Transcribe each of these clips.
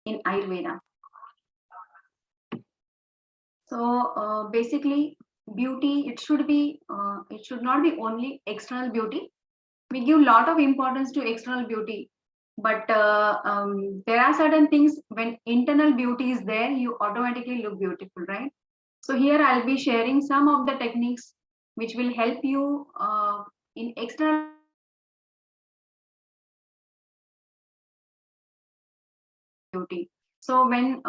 in Ayurveda. So basically, beauty, it should not be only external beauty. We give a lot of importance to external beauty, but there are certain things when internal beauty is there, you automatically look beautiful, right? So here I'll be sharing some of the techniques which will help you in external beauty. So when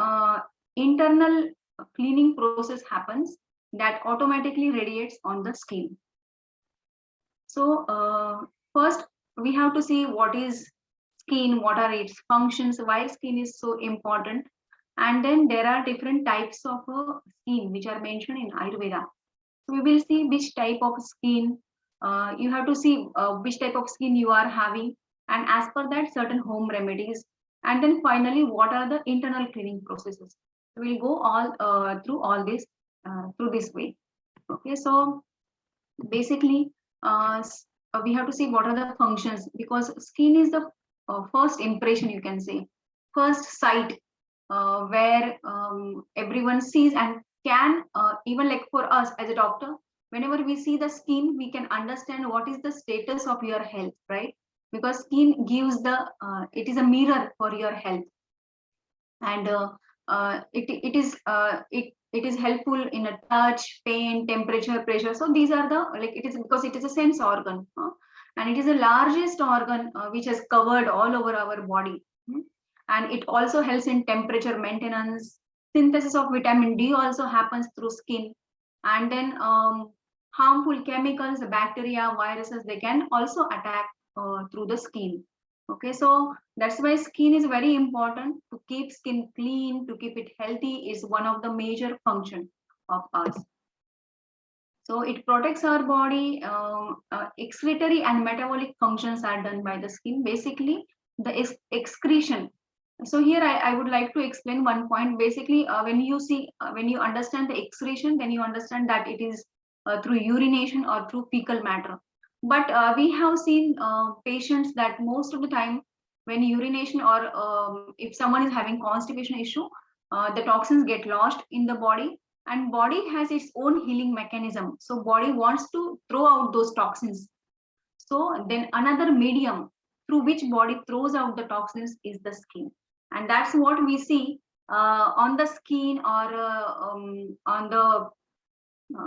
internal cleaning process happens, that automatically radiates on the skin. So first we have to see what is skin, what are its functions, why skin is so important, and then there are different types of skin which are mentioned in Ayurveda. So we will see which type of skin you have to see which type of skin you are having, and as per that certain home remedies, and then finally what are the internal cleaning processes. So we'll go all through all this through this way. Okay, so basically we have to see what are the functions, because skin is the first impression, you can say, first sight, where everyone sees and can even like for us as a doctor, whenever we see the skin we can understand what is the status of your health, right? Because skin gives the it is a mirror for your health, and it is helpful in a touch, pain, temperature, pressure. So these are the, like, it is because it is a sense organ, and it is the largest organ which has covered all over our body. And it also helps in temperature maintenance. Synthesis of vitamin D also happens through skin, and then harmful chemicals, bacteria, viruses, they can also attack through the skin. Okay, so that's why skin is very important. To keep skin clean, to keep it healthy is one of the major function of us. So it protects our body. Excretory and metabolic functions are done by the skin. Basically, the excretion. So here I would like to explain one point. Basically, when you understand the excretion, then you understand that it is through urination or through fecal matter. But we have seen patients that most of the time when urination or if someone is having constipation issue, the toxins get lodged in the body, and body has its own healing mechanism. So body wants to throw out those toxins. So then another medium through which body throws out the toxins is the skin, and that's what we see on the skin, or on the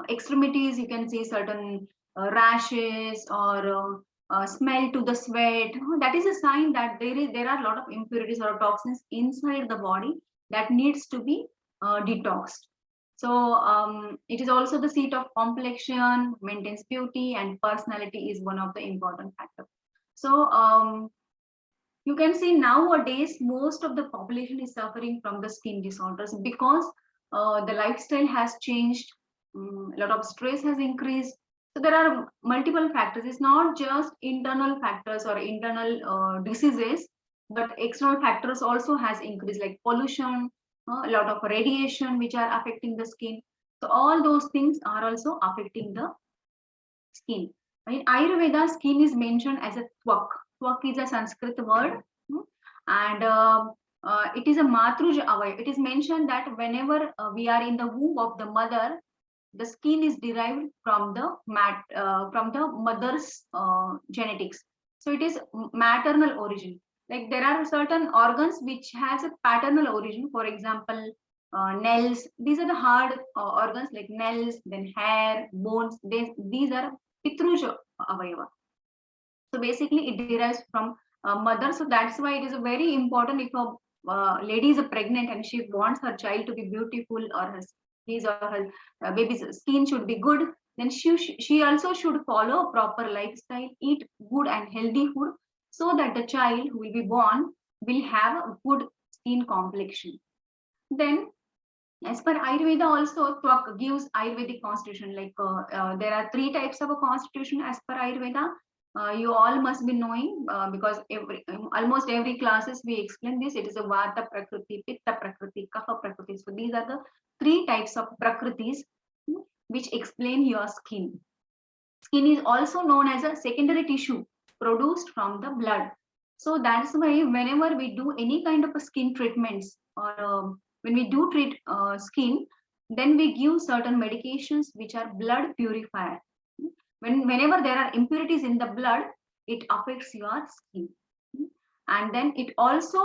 extremities. You can see certain rashes or smell to the sweat. That is a sign that there are a lot of impurities or toxins inside the body that needs to be detoxed. So it is also the seat of complexion, maintains beauty, and personality is one of the important factors. So you can see nowadays most of the population is suffering from the skin disorders because the lifestyle has changed. A lot of stress has increased. So there are multiple factors. It's not just internal factors or internal diseases, but external factors also has increased, like pollution, a lot of radiation which are affecting the skin. So all those things are also affecting the skin. In Ayurveda, skin is mentioned as a twak. Twak is a Sanskrit word, and it is a matruj avay. It is mentioned that whenever we are in the womb of the mother, the skin is derived from the mother's genetics. So it is maternal origin. Like there are certain organs which has a paternal origin. For example, nails. These are the hard organs like nails, then hair, bones. These are pitruj avayava. So basically, it derives from mother. So that's why it is very important. If a lady is pregnant and she wants her child to be beautiful, or his or her baby's skin should be good, then she also should follow a proper lifestyle, eat good and healthy food, so that the child who will be born will have a good skin complexion. Then as per Ayurveda, also Twak gives Ayurvedic constitution. Like there are three types of a constitution as per Ayurveda. You all must be knowing because almost every classes we explain this. It is a Vata Prakriti, Pitta Prakriti, Kapha Prakriti. So these are the three types of Prakritis which explain your skin. Skin is also known as a secondary tissue produced from the blood. So that's why whenever we do any kind of a skin treatments, or when we do treat skin, then we give certain medications which are blood purifier. Whenever there are impurities in the blood, it affects your skin. And then it also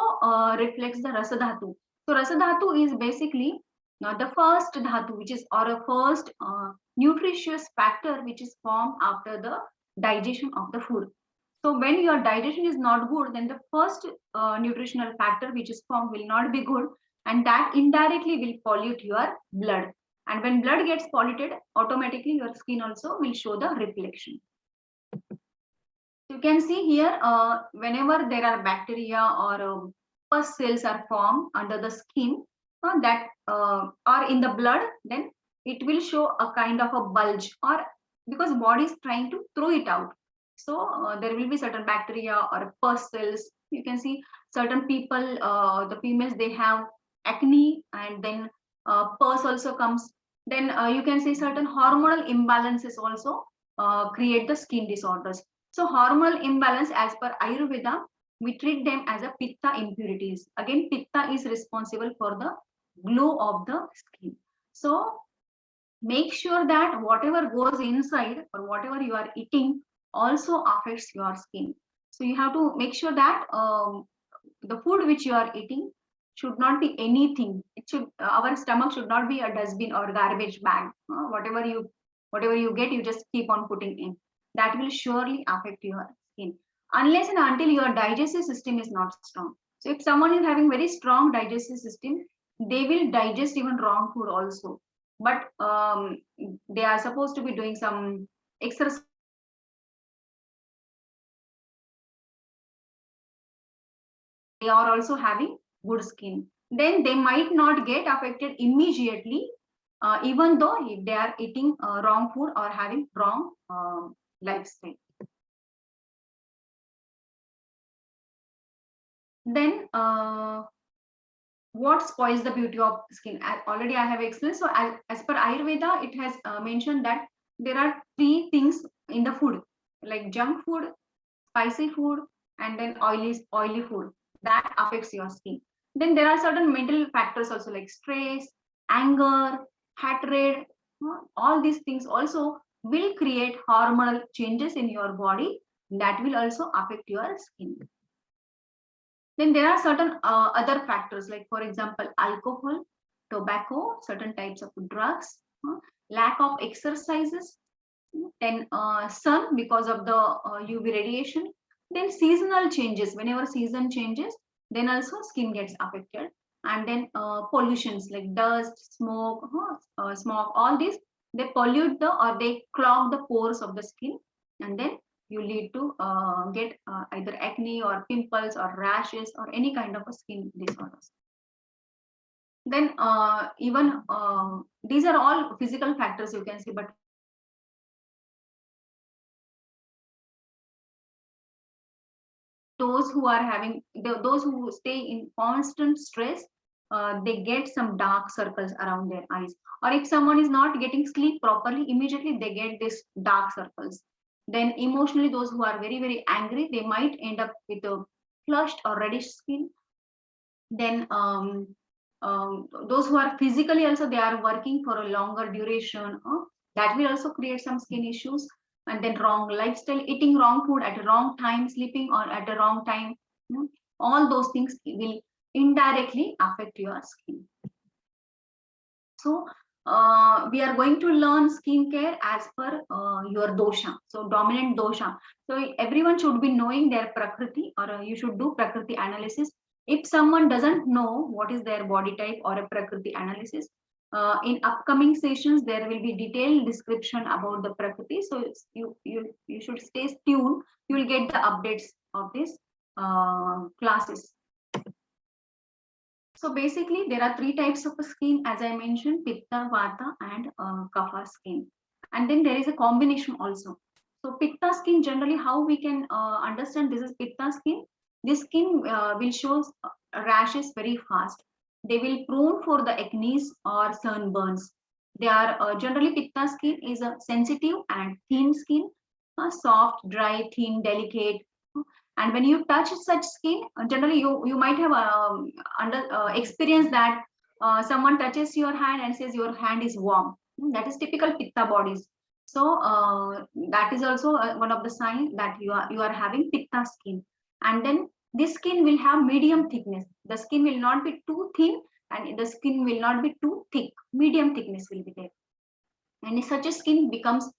reflects the rasadhatu. So rasadhatu is basically the first dhatu, which is, or a first nutritious factor which is formed after the digestion of the food. So when your digestion is not good, then the first nutritional factor which is formed will not be good, and that indirectly will pollute your blood. And when blood gets polluted, automatically your skin also will show the reflection. You can see here, whenever there are bacteria or pus cells are formed under the skin, that or in the blood, then it will show a kind of a bulge, or because body is trying to throw it out. So there will be certain bacteria or pus cells. You can see certain people, the females, they have acne, and then pus also comes. Then you can see certain hormonal imbalances also create the skin disorders. So hormonal imbalance, as per Ayurveda, we treat them as a pitta impurities. Again, pitta is responsible for the glow of the skin. So make sure that whatever goes inside or whatever you are eating also affects your skin. So you have to make sure that the food which you are eating should not be anything. It should, our stomach should not be a dustbin or garbage bag. Whatever you get, you just keep on putting in. That will surely affect your skin, unless and until your digestive system is not strong. So if someone is having very strong digestive system, they will digest even wrong food also. But they are supposed to be doing some exercise. They are also having good skin, then they might not get affected immediately, even though if they are eating wrong food or having wrong lifestyle. Then what spoils the beauty of skin? Already I have explained. So as per Ayurveda, it has mentioned that there are three things in the food, like junk food, spicy food, and then oily food, that affects your skin. Then there are certain mental factors also, like stress, anger, hatred. All these things also will create hormonal changes in your body that will also affect your skin. Then there are certain other factors, like for example, alcohol, tobacco, certain types of drugs, lack of exercises, then sun because of the UV radiation, then seasonal changes. Whenever season changes, then also skin gets affected. And then pollutions like dust, smoke, all these, they pollute the, or they clog the pores of the skin, and then you lead to get either acne or pimples or rashes or any kind of a skin disorders. Then even these are all physical factors, you can see, but those who are having those who stay in constant stress, they get some dark circles around their eyes, or if someone is not getting sleep properly, immediately they get this dark circles. Then emotionally, those who are very very angry, they might end up with a flushed or reddish skin. Then those who are physically also, they are working for a longer duration, that will also create some skin issues. And then wrong lifestyle, eating wrong food at a wrong time, sleeping on at a wrong time, all those things will indirectly affect your skin. So we are going to learn skincare as per your dosha, so dominant dosha. So everyone should be knowing their prakriti, or you should do prakriti analysis. If someone doesn't know what is their body type or a prakriti analysis, in upcoming sessions there will be detailed description about the prakriti. So you should stay tuned. You will get the updates of this classes. So basically, there are three types of skin, as I mentioned: Pitta, Vata, and Kapha skin. And then there is a combination also. So Pitta skin, generally, how we can understand this is Pitta skin? This skin will show rashes very fast. They will prone for the acne or sunburns. They are generally, Pitta skin is a sensitive and thin skin, soft, dry, thin, delicate. And when you touch such skin, generally you might have experienced that someone touches your hand and says your hand is warm. That is typical pitta bodies. So that is also one of the signs that you are having pitta skin. And then this skin will have medium thickness. The skin will not be too thin and the skin will not be too thick. Medium thickness will be there. And such a skin becomes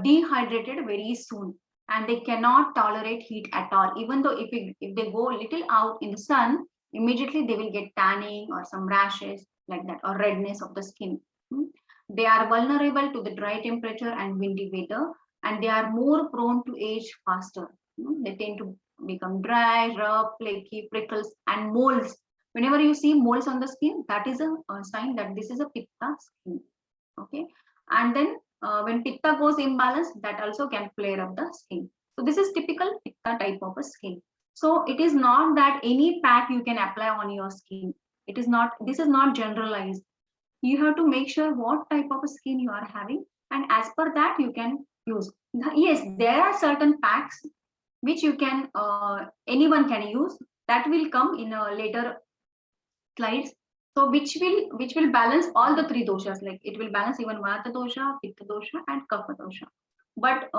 dehydrated very soon, and they cannot tolerate heat at all. Even though if they go a little out in the sun, immediately they will get tanning or some rashes like that, or redness of the skin. Hmm. They are vulnerable to the dry temperature and windy weather, and they are more prone to age faster. They tend to become dry, rough, flaky, prickles, and moles. Whenever you see moles on the skin, that is a sign that this is a pitta skin. Okay. And then when pitta goes imbalance, that also can flare up the skin. So this is typical pitta type of a skin. So it is not that any pack you can apply on your skin. It is not, this is not generalized. You have to make sure what type of a skin you are having, and as per that you can use. Yes, there are certain packs which you can anyone can use. That will come in a later slides. So which will balance all the three doshas, like it will balance even vata dosha, pitta dosha, and kapha dosha. But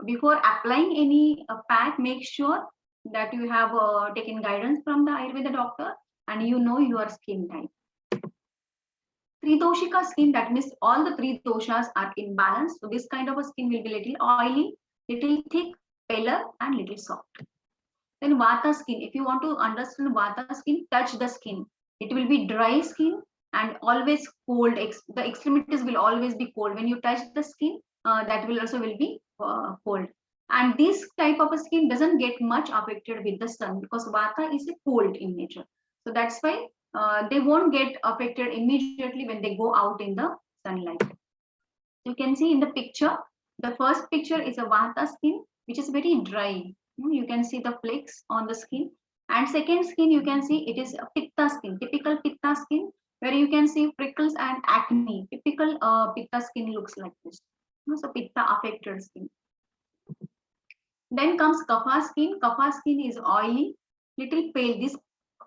before applying any pack, make sure that you have taken guidance from the Ayurveda doctor and you know your skin type. Tridoshika skin, that means all the three doshas are in balance. So this kind of a skin will be little oily, little thick, paler, and little soft. Then vata skin, if you want to understand vata skin, touch the skin. It will be dry skin and always cold. The extremities will always be cold. When you touch the skin, that will also will be cold. And this type of a skin doesn't get much affected with the sun because vata is a cold in nature. So that's why they won't get affected immediately when they go out in the sunlight. You can see in the picture, the first picture is a vata skin, which is very dry. You can see the flakes on the skin. And second skin, you can see it is a pitta skin, typical pitta skin, where you can see prickles and acne. Typical pitta skin looks like this. So pitta affected skin. Then comes kapha skin. Kapha skin is oily, little pale. This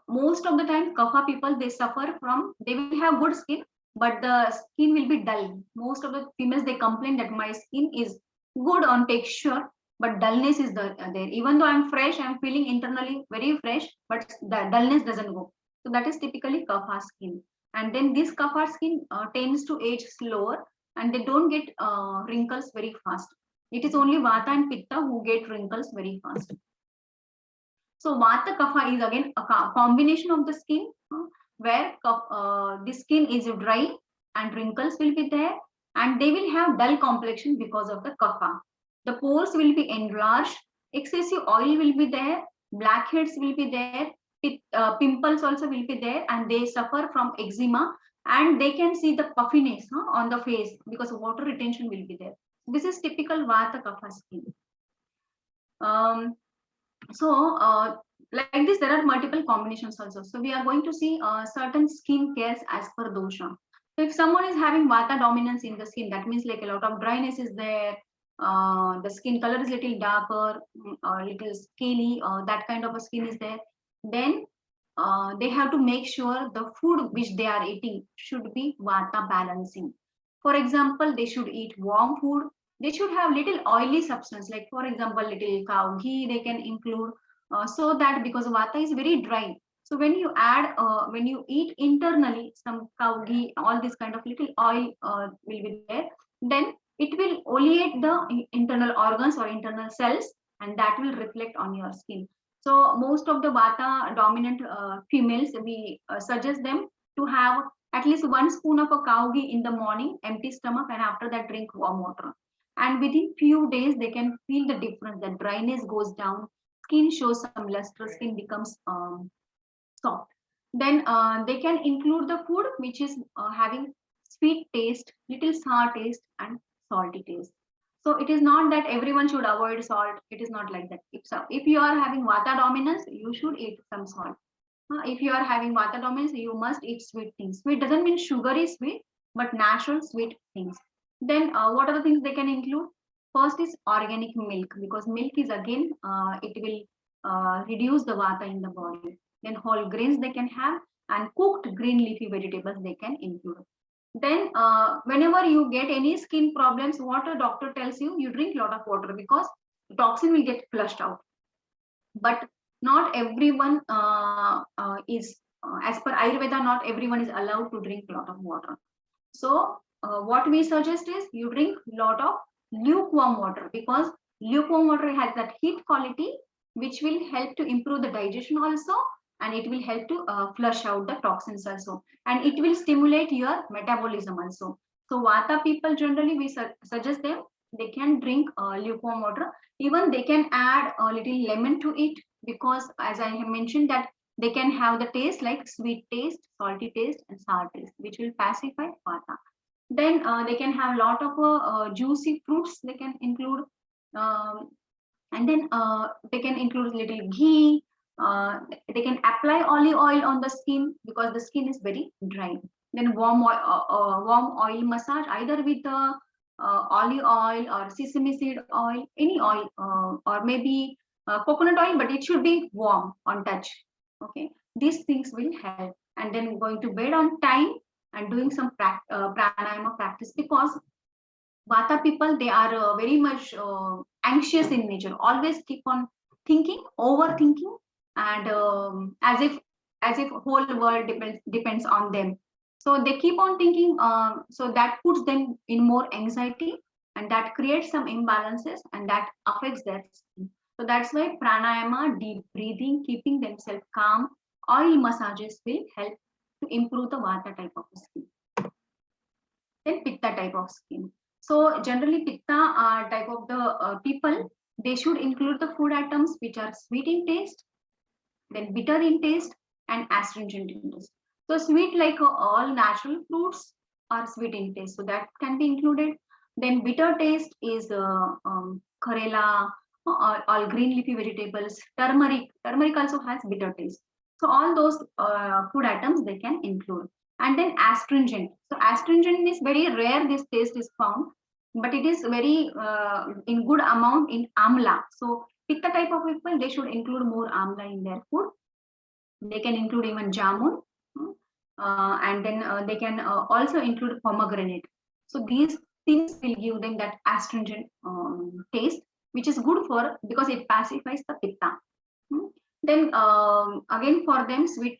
most of the time kapha people, they suffer from, they will have good skin, but the skin will be dull. Most of the females, they complain that my skin is good on texture, but dullness is there. Even though I'm fresh, I'm feeling internally very fresh, but the dullness doesn't go. So that is typically kapha skin. And then this kapha skin tends to age slower, and they don't get wrinkles very fast. It is only vata and pitta who get wrinkles very fast. So vata kapha is again a combination of the skin, where the skin is dry and wrinkles will be there, and they will have dull complexion because of the kapha. The pores will be enlarged, excessive oil will be there, blackheads will be there, pimples also will be there, and they suffer from eczema, and they can see the puffiness on the face because water retention will be there. This is typical vata kapha skin. So like this, there are multiple combinations also. So we are going to see certain skin cares as per dosha. So if someone is having vata dominance in the skin, that means like a lot of dryness is there, the skin color is little darker or little scaly, that kind of a skin is there, then they have to make sure the food which they are eating should be vata balancing. For example, they should eat warm food. They should have little oily substance, like for example, little cow ghee they can include, so that because vata is very dry. So when you add, when you eat internally some cow ghee, all this kind of little oil will be there, then it will oleate the internal organs or internal cells, and that will reflect on your skin. So most of the vata dominant females, we suggest them to have at least 1 spoon of a cow ghee in the morning, empty stomach, and after that drink warm water. And within few days, they can feel the difference. The dryness goes down, skin shows some luster, skin becomes soft. Then they can include the food which is having sweet taste, little sour taste, and salty taste. So it is not that everyone should avoid salt. It is not like that. If you are having vata dominance, you should eat some salt. If you are having vata dominance, you must eat sweet things. Sweet doesn't mean sugary sweet, but natural sweet things. Then what are the things they can include? First is organic milk, because milk is again, it will reduce the vata in the body. Then whole grains they can have, and cooked green leafy vegetables they can include. Then whenever you get any skin problems, what a doctor tells you, you drink a lot of water because toxin will get flushed out. But not everyone is, as per Ayurveda, not everyone is allowed to drink a lot of water. So what we suggest is you drink a lot of lukewarm water, because lukewarm water has that heat quality which will help to improve the digestion also, and it will help to flush out the toxins also, and it will stimulate your metabolism also. So vata people generally we suggest them, they can drink lukewarm water. Even they can add a little lemon to it, because as I have mentioned that they can have the taste like sweet taste, salty taste, and sour taste, which will pacify vata. Then they can have a lot of juicy fruits they can include, um, and then they can include little ghee. They can apply olive oil on the skin because the skin is very dry. Then warm oil massage, either with olive oil or sesame seed oil, any oil, or maybe coconut oil, but it should be warm on touch. Okay, these things will help. And then going to bed on time and doing some pranayama practice, because Vata people, they are very much anxious in nature, always keep on thinking, overthinking, and as if whole world depends on them. So they keep on thinking. So that puts them in more anxiety, and that creates some imbalances, and that affects their skin. So that's why pranayama, deep breathing, keeping themselves calm, oil massages will help to improve the Vata type of skin. Then pitta type of skin. So generally pitta type of the people, they should include the food items which are sweet in taste, then bitter in taste, and astringent in taste. So sweet, like all natural fruits are sweet in taste, so that can be included. Then bitter taste is karela, all green leafy vegetables, turmeric. Turmeric also has bitter taste. So all those food items they can include. And then astringent. So astringent is very rare. This taste is found, but it is very in good amount in amla. So pitta type of people, they should include more amla in their food. They can include even jamun, and then they can also include pomegranate. So these things will give them that astringent taste, which is good for, because it pacifies the pitta. Then again for them, sweet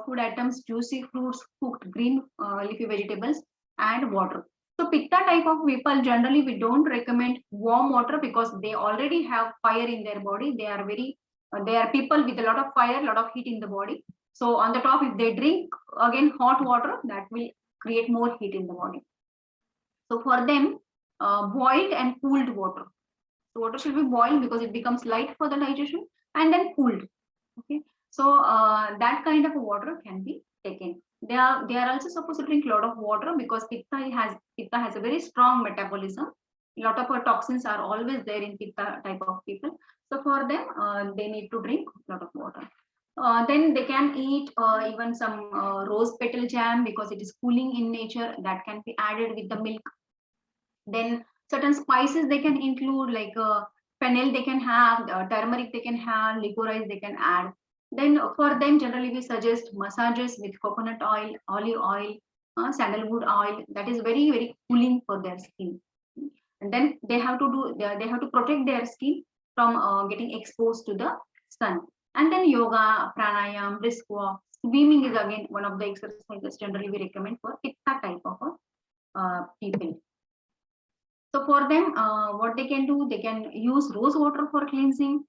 food items, juicy fruits, cooked green leafy vegetables, and water. So pitta type of people, generally we don't recommend warm water because they already have fire in their body. They are very, they are people with a lot of fire, a lot of heat in the body. So on the top, if they drink again hot water, that will create more heat in the body. So for them, boiled and cooled water. So water should be boiled because it becomes light for the digestion, and then cooled. Okay, so that kind of water can be taken. They are also supposed to drink a lot of water because pitta has a very strong metabolism. A lot of toxins are always there in pitta type of people. So for them, they need to drink a lot of water. Then they can eat even some rose petal jam because it is cooling in nature. That can be added with the milk. Then certain spices they can include, like fennel they can have, turmeric they can have, licorice they can add. Then for them, generally we suggest massages with coconut oil, olive oil, sandalwood oil. That is very very cooling for their skin. And then they have to they have to protect their skin from getting exposed to the sun. And then yoga, pranayam, brisk walk, swimming is again one of the exercises generally we recommend for pitta type of people. So for them, what they can do, they can use rose water for cleansing.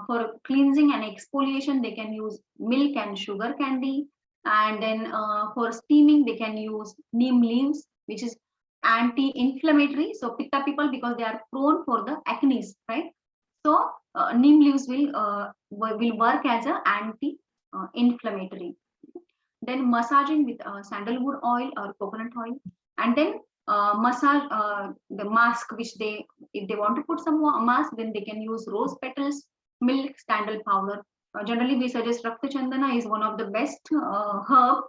For cleansing and exfoliation, they can use milk and sugar candy. And then for steaming, they can use neem leaves, which is anti-inflammatory. So pitta people, because they are prone for the acne, right? So neem leaves will work as an anti-inflammatory. Then massaging with sandalwood oil or coconut oil, and then massage the mask, which they, if they want to put some mask, then they can use rose petals, milk, sandal powder. Generally we suggest Rakta Chandana is one of the best herb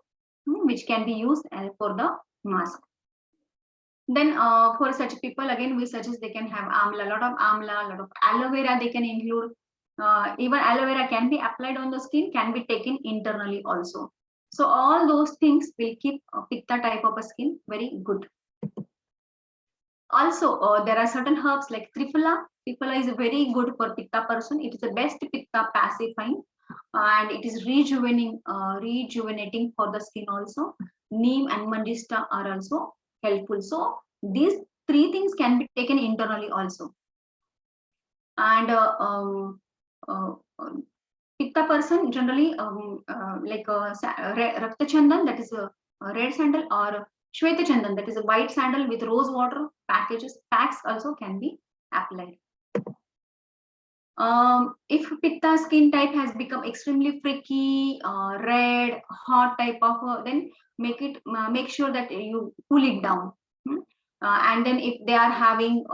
which can be used for the mask. Then for such people, again, we suggest they can have amla, lot of amla, lot of aloe vera they can include. Even aloe vera can be applied on the skin, can be taken internally also. So all those things will keep pitta type of a skin very good. Also, there are certain herbs like Triphala. Triphala is very good for pitta person. It is the best pitta pacifying, and it is rejuvenating for the skin also. Neem and Mandista are also helpful. So these three things can be taken internally also. And pitta person generally like Rakta Chandan, that is a red sandal, or Shweta Chandan, that is a white sandal with rose water packs also can be applied. If pitta skin type has become extremely freaky, red, hot type of, then make sure that you cool it down. Hmm? And then if they are having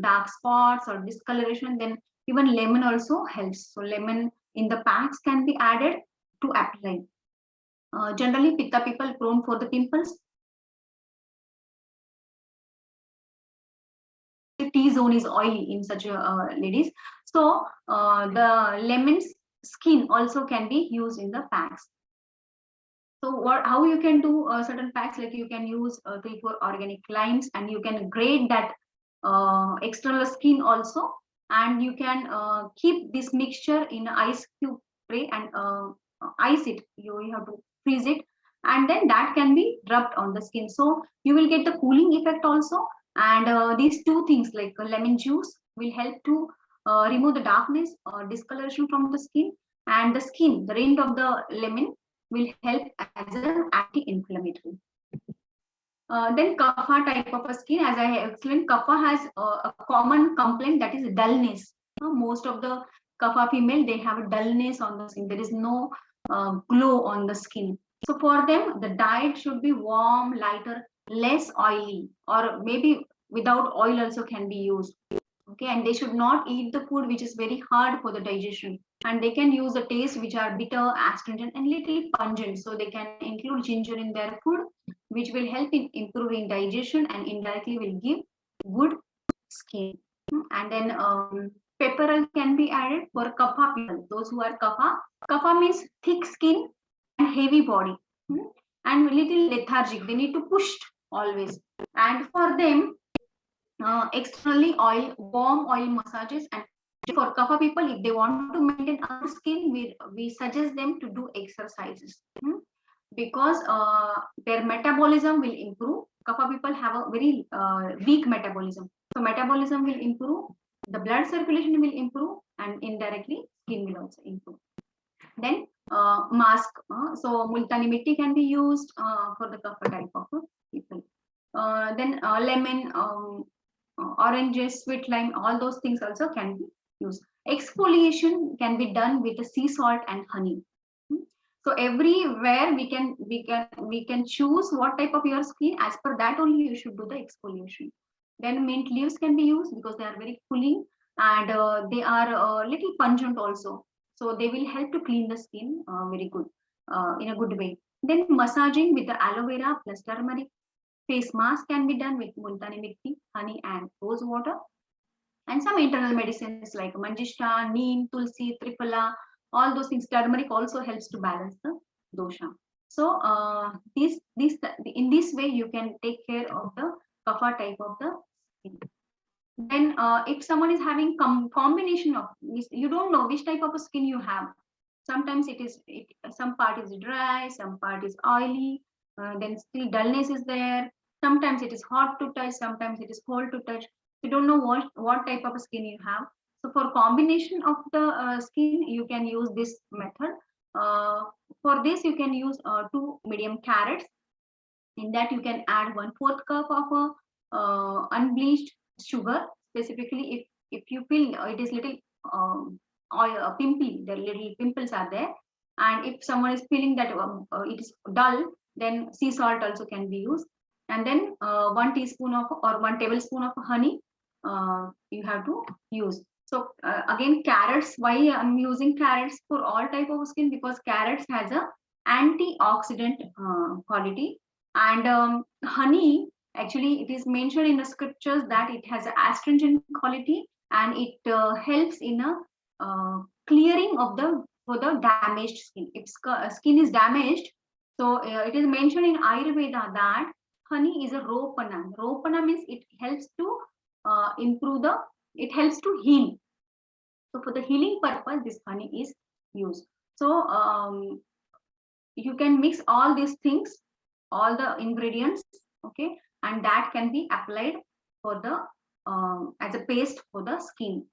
dark spots or discoloration, then even lemon also helps. So lemon in the packs can be added to apply. Generally, pitta people prone for the pimples. The T-zone is oily in such ladies. So the lemon's skin also can be used in the packs. So how you can do certain packs, like you can use 3-4 organic limes, and you can grate that external skin also, and you can keep this mixture in ice cube tray and ice it. You have to freeze it, and then that can be rubbed on the skin. So you will get the cooling effect also. And these two things like lemon juice will help to remove the darkness or discoloration from the skin, and the rind of the lemon will help as an anti-inflammatory. Then kapha type of a skin, as I have explained, kapha has a common complaint, that is dullness. Most of the kapha female, they have a dullness on the skin. There is no glow on the skin. So for them, the diet should be warm, lighter, less oily, or maybe without oil also can be used. Okay, and they should not eat the food which is very hard for the digestion, and they can use the taste which are bitter, astringent, and little pungent. So they can include ginger in their food, which will help in improving digestion and indirectly will give good skin. And then pepperel can be added for kapha people, those who are kapha. Kapha means thick skin and heavy body, and little lethargic, they need to push always. And for them, externally warm oil massages. And for kapha people, if they want to maintain our skin, we suggest them to do exercises, because their metabolism will improve. Kapha people have a very weak metabolism, so metabolism will improve, the blood circulation will improve, and indirectly skin will also improve. Then mask, so multani mitti can be used for the kapha type of people. Then lemon, oranges, sweet lime, all those things also can be used. Exfoliation can be done with the sea salt and honey. So everywhere we can choose what type of your skin, as per that only you should do the exfoliation. Then mint leaves can be used because they are very cooling, and they are a little pungent also. So they will help to clean the skin very good, in a good way. Then massaging with the aloe vera plus turmeric. Face mask can be done with multani mitti, honey, and rose water. And some internal medicines like manjishta, neem, tulsi, triphala, all those things. Turmeric also helps to balance the dosha. So in this way you can take care of the kapha type of the skin. Then if someone is having combination of, you don't know which type of a skin you have. Sometimes some part is dry, some part is oily, then still dullness is there. Sometimes it is hot to touch, sometimes it is cold to touch. You don't know what type of skin you have. So for combination of the skin, you can use this method. For this, you can use 2 medium carrots. In that, you can add 1/4 cup of unbleached sugar. Specifically, if you feel it is little oil, pimply, the little pimples are there, and if someone is feeling that it is dull, then sea salt also can be used. And then 1 teaspoon of, or 1 tablespoon of honey you have to use. So again, carrots, why I'm using carrots for all type of skin, because carrots has a antioxidant quality, and honey Actually, it is mentioned in the scriptures that it has an astringent quality, and it helps in a clearing of the for the damaged skin. If skin is damaged, so it is mentioned in Ayurveda that honey is a ropana. Ropana means it helps to improve the, it helps to heal. So for the healing purpose, this honey is used. So you can mix all these things, all the ingredients, okay, and that can be applied for the as a paste for the skin,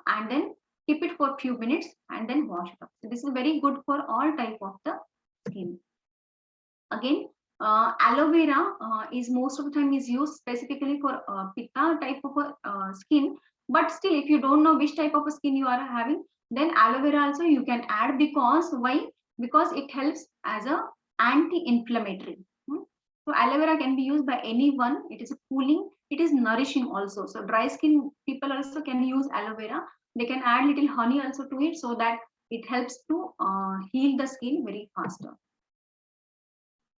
and then keep it for a few minutes and then wash it up. So this is very good for all type of the skin. Again, aloe vera is most of the time is used specifically for pitta type of a skin, but still if you don't know which type of a skin you are having, then aloe vera also you can add. Because why? Because it helps as a anti-inflammatory. So aloe vera can be used by anyone. It is cooling, it is nourishing also. So dry skin people also can use aloe vera. They can add little honey also to it, so that it helps to heal the skin very faster.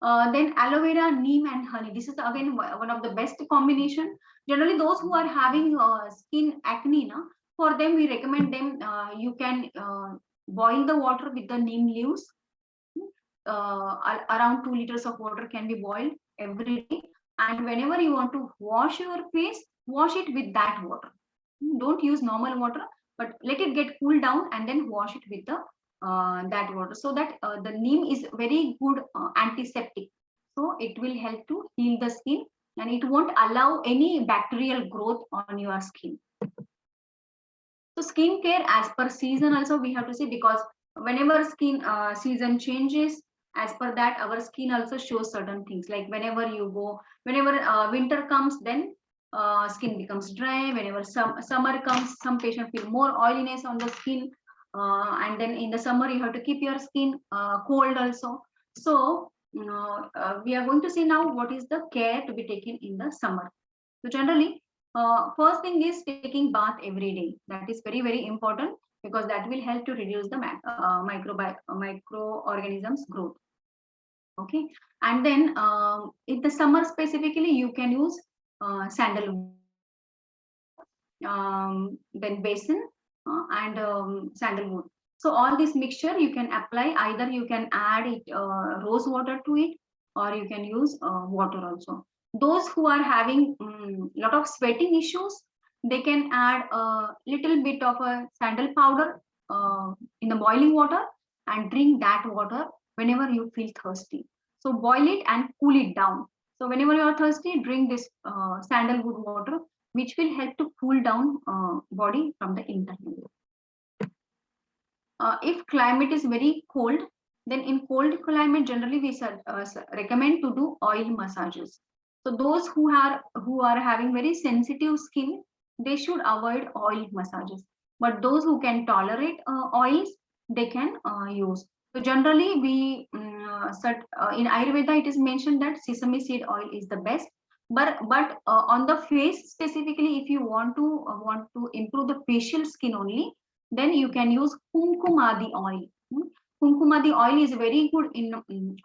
Then aloe vera, neem, and honey. This is again one of the best combination. Generally, those who are having skin acne, na, for them we recommend them. You can boil the water with the neem leaves. Around 2 liters of water can be boiled every day, and whenever you want to wash your face, wash it with that water. Don't use normal water, but let it get cooled down and then wash it with the that water, so that the neem is very good antiseptic. So it will help to heal the skin, and it won't allow any bacterial growth on your skin. So skincare as per season also we have to see, because whenever skin season changes, as per that our skin also shows certain things. Like whenever you go, whenever winter comes, then skin becomes dry. Whenever summer comes, some patients feel more oiliness on the skin, and then in the summer you have to keep your skin cold also. So we are going to see now what is the care to be taken in the summer. So generally, first thing is taking bath every day. That is very, very important, because that will help to reduce the microorganisms growth. Okay, and then in the summer specifically, you can use sandalwood, then basin, and sandalwood. So all this mixture you can apply. Either you can add it rose water to it, or you can use water also. Those who are having lot of sweating issues, they can add a little bit of a sandal powder in the boiling water, and drink that water whenever you feel thirsty. So boil it and cool it down. So whenever you are thirsty, drink this sandalwood water, which will help to cool down body from the internal. If climate is very cold, then in cold climate generally we recommend to do oil massages. So those who are having very sensitive skin, they should avoid oil massages. But those who can tolerate oils, they can use. So generally we in Ayurveda it is mentioned that sesame seed oil is the best. But on the face specifically, if you want to improve the facial skin only, then you can use kumkumadi oil. Kumkumadi oil is very good in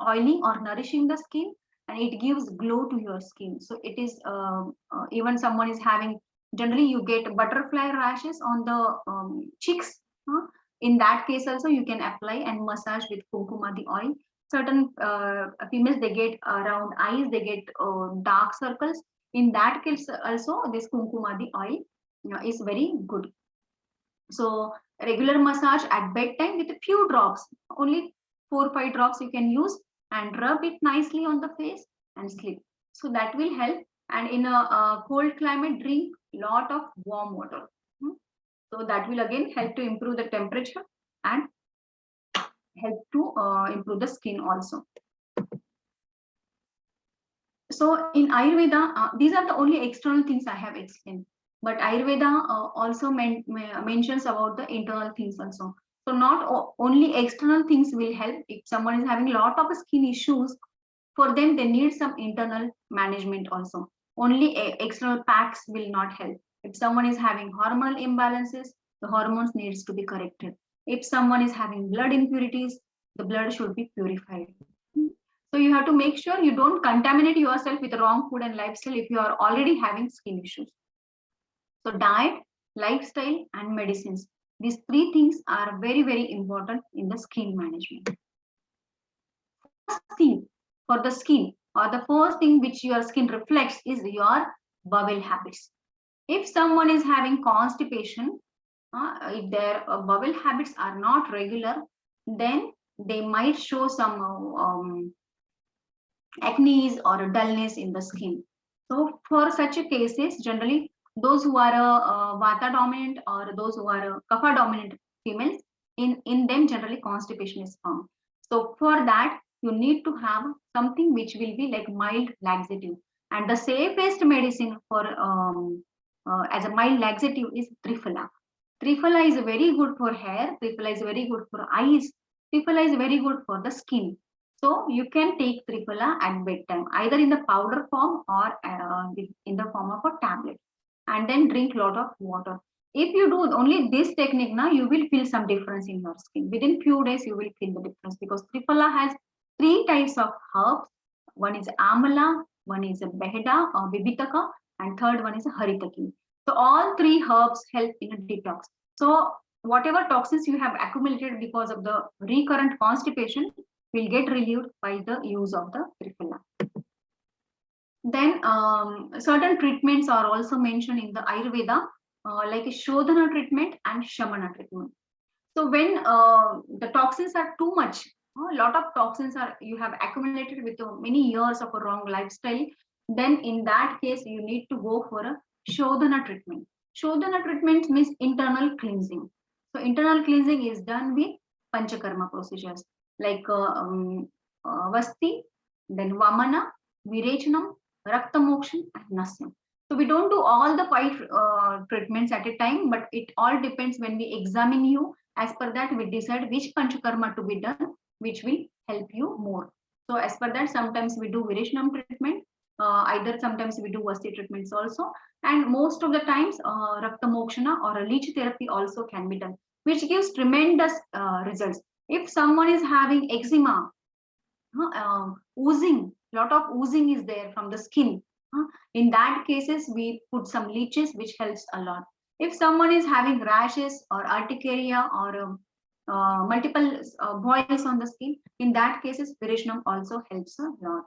oiling or nourishing the skin, and it gives glow to your skin. So it is even someone is having, generally you get butterfly rashes on the cheeks. In that case also you can apply and massage with kumkumadi oil. Certain females, they get around eyes, they get dark circles. In that case also this kumkumadi oil is very good. So regular massage at bedtime with a few drops, only 4 or 5 drops you can use, and rub it nicely on the face and sleep. So that will help. And in a cold climate, drink lot of warm water. So that will again help to improve the temperature and help to improve the skin also. So in Ayurveda, these are the only external things I have explained. But Ayurveda also mentions about the internal things also. So not only external things will help. If someone is having a lot of skin issues, for them they need some internal management also. Only external packs will not help. If someone is having hormonal imbalances, the hormones needs to be corrected. If someone is having blood impurities, the blood should be purified. So you have to make sure you don't contaminate yourself with wrong food and lifestyle if you are already having skin issues. So diet, lifestyle, and medicines. These three things are very, very important in the skin management. First thing for the skin, or the first thing which your skin reflects, is your bowel habits. If someone is having constipation, if their bowel habits are not regular, then they might show some acne or dullness in the skin. So for such cases, generally those who are vata dominant or those who are kapha dominant females, in them generally constipation is found. So for that, you need to have something which will be like mild laxative. And the safest medicine for as a mild laxative is Triphala. Triphala is very good for hair. Triphala is very good for eyes. Triphala is very good for the skin. So you can take Triphala at bedtime, either in the powder form or in the form of a tablet, and then drink a lot of water. If you do only this technique now, you will feel some difference in your skin. Within few days, you will feel the difference because Triphala has three types of herbs. One is Amala, one is a Beheda or Bibitaka, and third one is a Haritaki. So all three herbs help in a detox. So whatever toxins you have accumulated because of the recurrent constipation will get relieved by the use of the Triphala. Then certain treatments are also mentioned in the Ayurveda, like a Shodhana treatment and Shamana treatment. So when the toxins are too much, a lot of toxins are you have accumulated with many years of a wrong lifestyle, then in that case you need to go for a Shodhana treatment. Shodhana treatment means internal cleansing. So internal cleansing is done with Panchakarma procedures like Vasti, then Vamana, Virechanam, Rakta Moksham, and Nasyam. So we don't do all the five treatments at a time, but it all depends when we examine you. As per that, we decide which Panchakarma to be done, which will help you more. So as per that, sometimes we do Virechanam treatment, either sometimes we do Vasti treatments also, and most of the times Rakta Mokshana or a leech therapy also can be done, which gives tremendous results. If someone is having eczema, oozing, lot of oozing is there from the skin. In that cases, we put some leeches, which helps a lot. If someone is having rashes or urticaria or multiple boils on the skin, in that cases, Virechanam also helps a lot.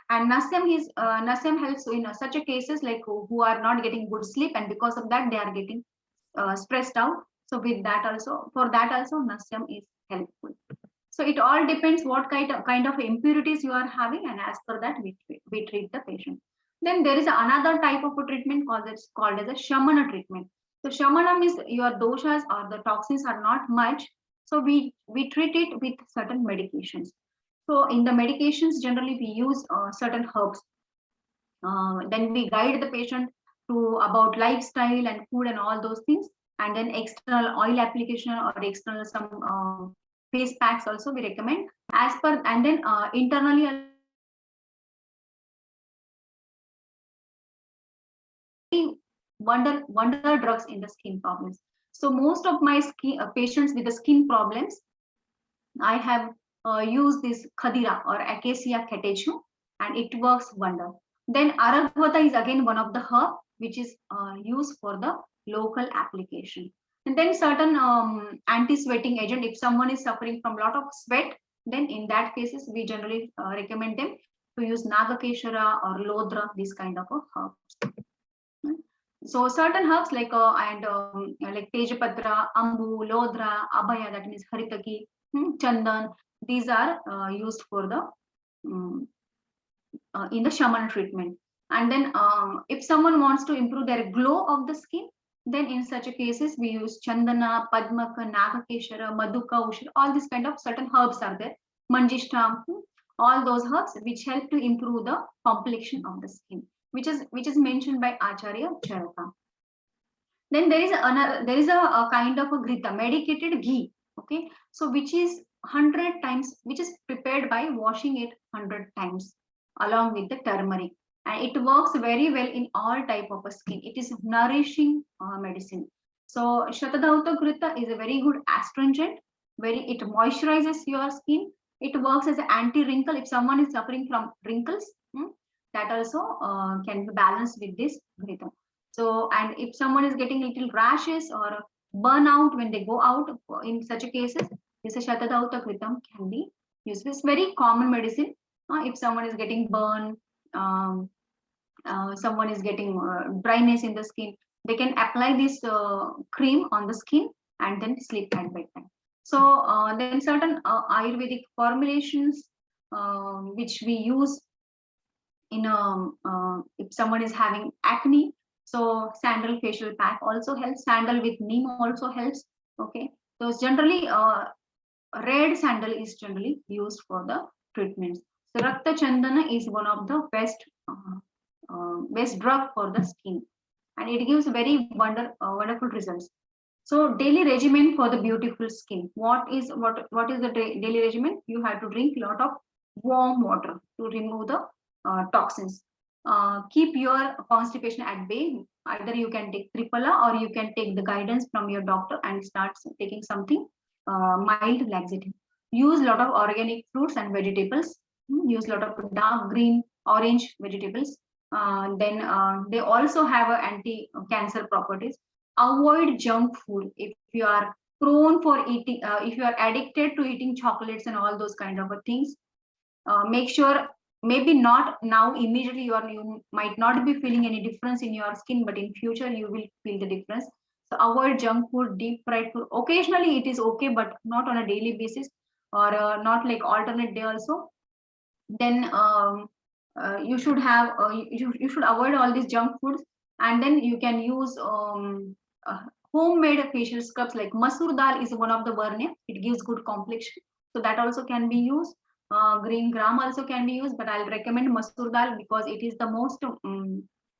And Nasyam helps in such a cases like who are not getting good sleep, and because of that they are getting stressed out. So with that also, for that also, Nasyam is helpful. So it all depends what kind of impurities you are having, and as per that we treat the patient. Then there is another type of a treatment called as a Shamana treatment. So Shamana means your doshas or the toxins are not much. So we treat it with certain medications. So in the medications, generally we use certain herbs. Then we guide the patient to about lifestyle and food and all those things, and then external oil application or external some face packs also we recommend as per, and then internally wonder drugs in the skin problems. So most of my patients with the skin problems, I have used this Khadira or Acacia catechu, and it works wonder. Then Aragvata is again one of the herb which is used for the local application. And then certain anti-sweating agent, if someone is suffering from a lot of sweat, then in that cases we generally recommend them to use Nagakeshara or Lodra, this kind of a herbs. So certain herbs like like Tejapatra, Ambu, Lodra, Abhaya, that means Haritaki, Chandan, these are used for the in the shaman treatment. And then if someone wants to improve their glow of the skin, then in such a cases we use Chandana, Padmaka, Nagakeshara, Madhuka, Ushir, all these kind of certain herbs are there. Manjishta, all those herbs which help to improve the complexion of the skin, which is mentioned by Acharya Charaka. Then there is a kind of a grita, medicated ghee, okay, so which is 100 times, which is prepared by washing it 100 times along with the turmeric, and it works very well in all type of a skin. It is nourishing medicine. So Shatadhauta Grita is a very good astringent, it moisturizes your skin. It works as an anti-wrinkle. If someone is suffering from wrinkles, that also can be balanced with this Ghritam. So, and if someone is getting little rashes or burnout when they go out, in such a cases, this Shatadauta Ghritam can be used. It's very common medicine. If someone is getting burn, um, someone is getting dryness in the skin, they can apply this cream on the skin and then sleep at bedtime. So then certain Ayurvedic formulations which we use in if someone is having acne, so sandal facial pack also helps. Sandal with neem also helps. Okay, so generally red sandal is generally used for the treatments. So Rakta Chandana is one of the best drug for the skin, and it gives very wonderful results. So daily regimen for the beautiful skin. What is the daily regimen? You have to drink a lot of warm water to remove the toxins. Keep your constipation at bay. Either you can take Triphala or you can take the guidance from your doctor and start taking something mild laxative. Use a lot of organic fruits and vegetables. Use a lot of dark green, orange vegetables. Then they also have anti-cancer properties. Avoid junk food. If you are prone for eating, if you are addicted to eating chocolates and all those kind of things, make sure, maybe not now immediately, you might not be feeling any difference in your skin, but in future you will feel the difference. So avoid junk food, deep fried food. Occasionally it is okay, but not on a daily basis, or not like alternate day also. Then you should have you should avoid all these junk foods, and then you can use homemade facial scrubs. Like masoor dal is one of the varne, it gives good complexion, so that also can be used. Green gram also can be used, but I'll recommend masoor dal because it is the most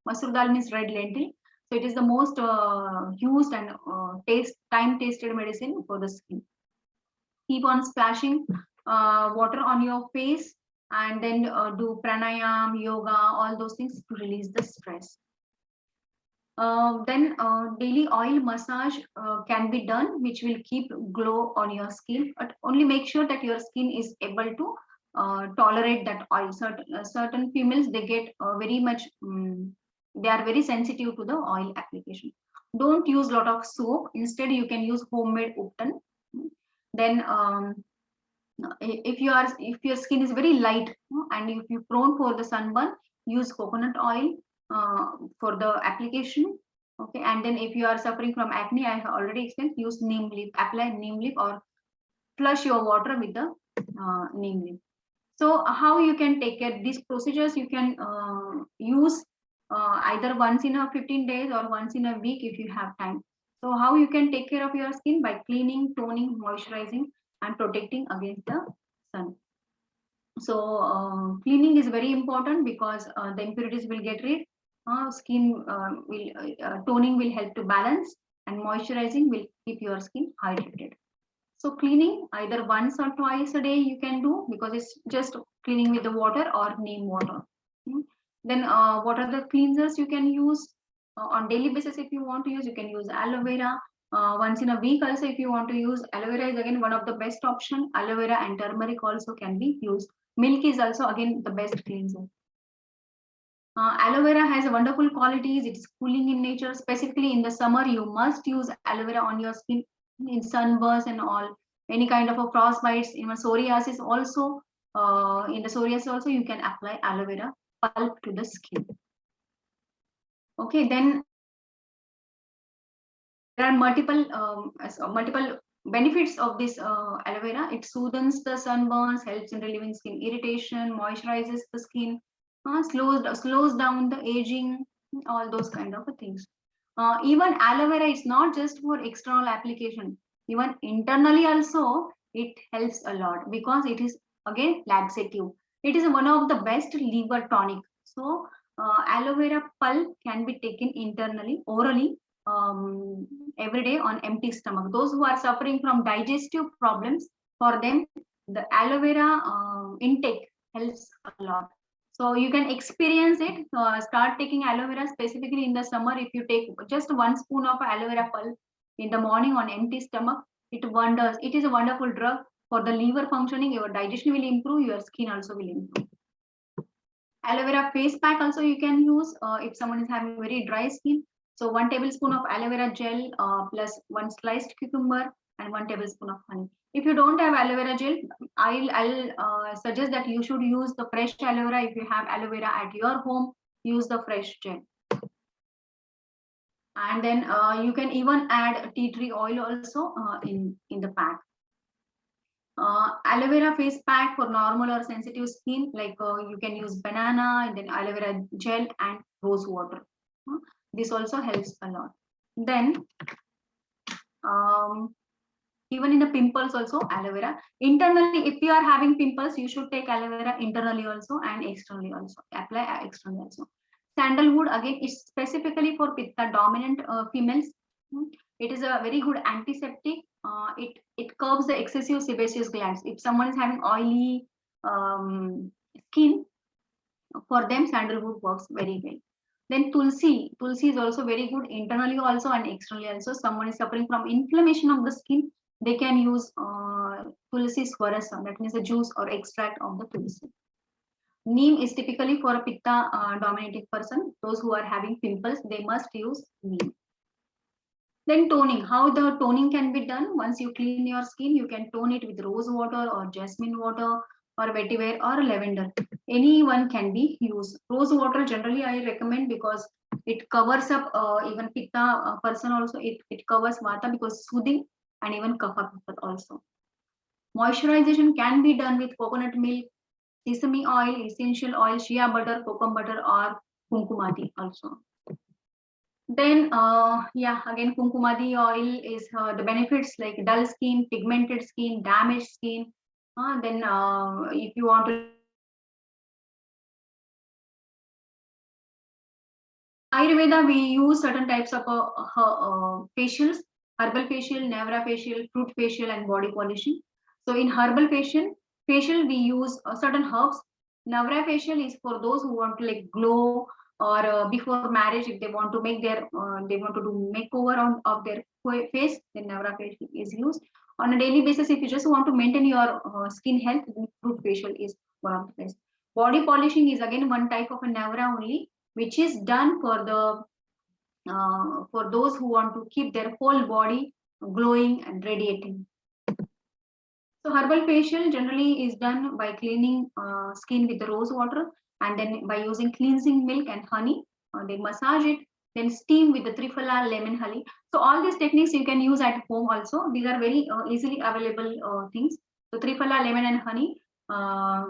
masoor dal means red lentil, so it is the most used and time tasted medicine for the skin. Keep on splashing water on your face, and then do pranayam, yoga, all those things to release the stress. Then daily oil massage can be done, which will keep glow on your skin, but only make sure that your skin is able to tolerate that oil. Certain females, they get very much, they are very sensitive to the oil application. Don't use a lot of soap. Instead, you can use homemade Uptan. Then if your skin is very light, and if you're prone for the sunburn, use coconut oil for the application. Okay, and then if you are suffering from acne, I have already explained, use neem leaf, apply neem leaf, or flush your water with the neem leaf. So how you can take care these procedures? You can use either once in a 15 days or once in a week if you have time. So how you can take care of your skin? By cleaning, toning, moisturizing, and protecting against the sun. So cleaning is very important because the impurities will get rid. Toning will help to balance, and moisturizing will keep your skin hydrated. So cleaning either once or twice a day you can do, because it's just cleaning with the water or neem water. Then what are the cleansers you can use on daily basis? If you want to use, you can use aloe vera. Once in a week also, if you want to use, aloe vera is again one of the best option. Aloe vera and turmeric also can be used. Milk is also again the best cleanser. Aloe vera has wonderful qualities. It's cooling in nature. Specifically in the summer, you must use aloe vera on your skin in sunburns and all. Any kind of a frostbites, even psoriasis also. In the psoriasis also, you can apply aloe vera pulp to the skin. Okay, then there are multiple benefits of this aloe vera. It soothes the sunburns, helps in relieving skin irritation, moisturizes the skin, slows down the aging, all those kind of things. Even aloe vera is not just for external application, even internally also it helps a lot, because it is again laxative. It is one of the best liver tonic. So aloe vera pulp can be taken internally, orally, every day on empty stomach. Those who are suffering from digestive problems, for them the aloe vera intake helps a lot. So you can experience it. Start taking aloe vera specifically in the summer. If you take just 1 spoon of aloe vera pulp in the morning on empty stomach, it wonders. It is a wonderful drug For the liver functioning, your digestion will improve, your skin also will improve. Aloe vera face pack also you can use if someone is having very dry skin. So 1 tablespoon of aloe vera gel plus 1 sliced cucumber and 1 tablespoon of honey. If you don't have aloe vera gel, I'll suggest that you should use the fresh aloe vera. If you have aloe vera at your home, use the fresh gel. And then you can even add tea tree oil also in the pack. Aloe vera face pack for normal or sensitive skin, like you can use banana and then aloe vera gel and rose water. This also helps a lot. Then even in the pimples also aloe vera. Internally, if you are having pimples, you should take aloe vera internally also and externally also. Apply externally also. Sandalwood again is specifically for pitta dominant females. It is a very good antiseptic. It curbs the excessive sebaceous glands. If someone is having oily skin, for them sandalwood works very well. Then tulsi is also very good internally also and externally also. Someone is suffering from inflammation of the skin, they can use tulsi swarasa, that means the juice or extract of the tulsi. Neem is typically for a pitta dominating person. Those who are having pimples, they must use neem. Then toning, how the toning can be done? Once you clean your skin, you can tone it with rose water or jasmine water or vetiver or lavender. Anyone can be used. Rose water generally I recommend because it covers up even pitta person also. It covers vata because soothing and even kapha also. Moisturization can be done with coconut milk, sesame oil, essential oil, shea butter, cocoa butter or kumkumadi also. Then yeah, again kumkumadi oil is the benefits like dull skin, pigmented skin, damaged skin. Then if you want to Ayurveda, we use certain types of facials: herbal facial, nevra facial, fruit facial, and body polishing. So in herbal facial we use certain herbs. Navra facial is for those who want to like glow or before marriage, if they want to make their they want to do makeover of their face, then Navra facial is used. On a daily basis, if you just want to maintain your skin health, then fruit facial is one of the best. Body polishing is again one type of a Navra only, which is done for those who want to keep their whole body glowing and radiating. So herbal facial generally is done by cleaning skin with the rose water and then by using cleansing milk and honey. They massage it, then steam with the Triphala lemon honey. So all these techniques you can use at home also. These are very easily available things. So Triphala lemon and honey.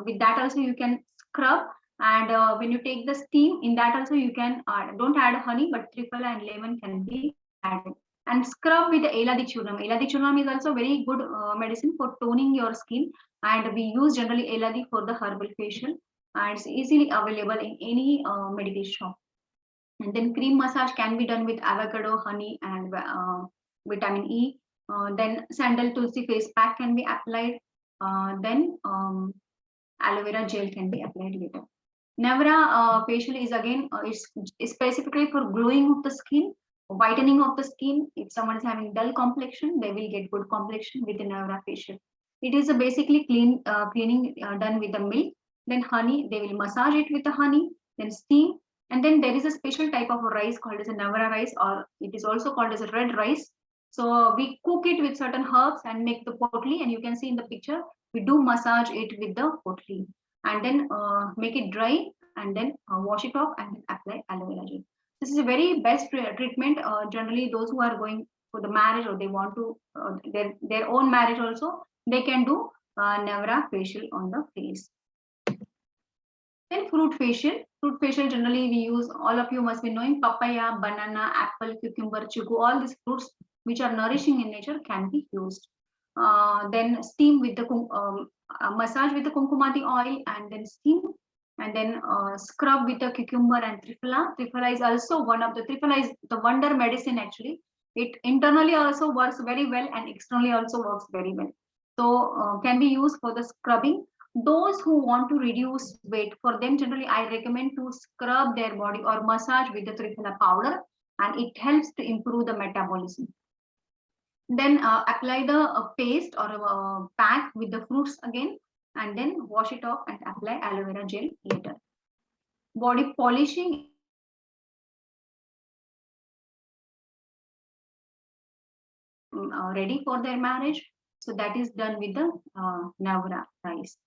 With that also you can scrub, and when you take the steam, in that also you can don't add honey, but Triphala and lemon can be added. And scrub with the Eladi churnam. Eladi churnam is also very good medicine for toning your skin, and we use generally Eladi for the herbal facial, and it's easily available in any medical shop. And then cream massage can be done with avocado, honey, and vitamin E. Then sandal tulsi face pack can be applied. Then aloe vera gel can be applied later. Navra facial is again it's specifically for glowing of the skin, whitening of the skin. If someone is having dull complexion, they will get good complexion with the Navra facial. It is a basically cleaning done with the milk. Then honey, they will massage it with the honey. Then steam, and then there is a special type of rice called as a Navra rice, or it is also called as a red rice. So we cook it with certain herbs and make the potli, and you can see in the picture we do massage it with the potli and then make it dry and then wash it off and then apply aloe vera gel. This is a very best treatment. Generally, those who are going for the marriage or they want to their own marriage also, they can do Navra facial on the face. Then fruit facial. Fruit facial generally we use, all of you must be knowing, papaya, banana, apple, cucumber, chiku, all these fruits which are nourishing in nature can be used. Then steam with the massage with the kumkumadi oil and then steam, and then scrub with the cucumber and Triphala. Triphala is also one of the Triphala is the wonder medicine actually. It internally also works very well and externally also works very well. So can be used for the scrubbing. Those who want to reduce weight, for them generally I recommend to scrub their body or massage with the Triphala powder, and it helps to improve the metabolism. Then apply the paste or pack with the fruits again, and then wash it off and apply aloe vera gel later. Body polishing ready for their marriage. So that is done with the Navra rice.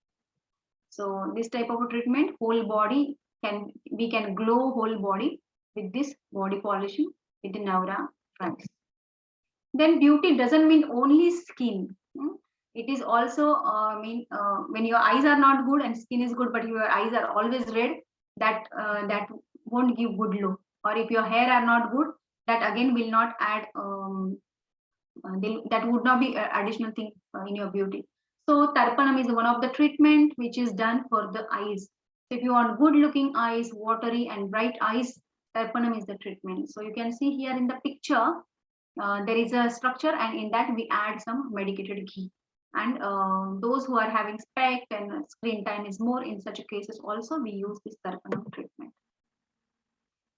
So this type of a treatment, whole body we can glow whole body with this body polishing with the Navra rice. Then beauty doesn't mean only skin. It is also when your eyes are not good and skin is good, but your eyes are always red, that won't give good look. Or if your hair are not good, that again will not add that would not be additional thing in your beauty. So Tarpanam is one of the treatment which is done for the eyes. So if you want good looking eyes, watery and bright eyes, Tarpanam is the treatment. So you can see here in the picture, there is a structure, and in that we add some medicated ghee. And those who are having spec and screen time is more, in such cases also we use this Tarpanam treatment.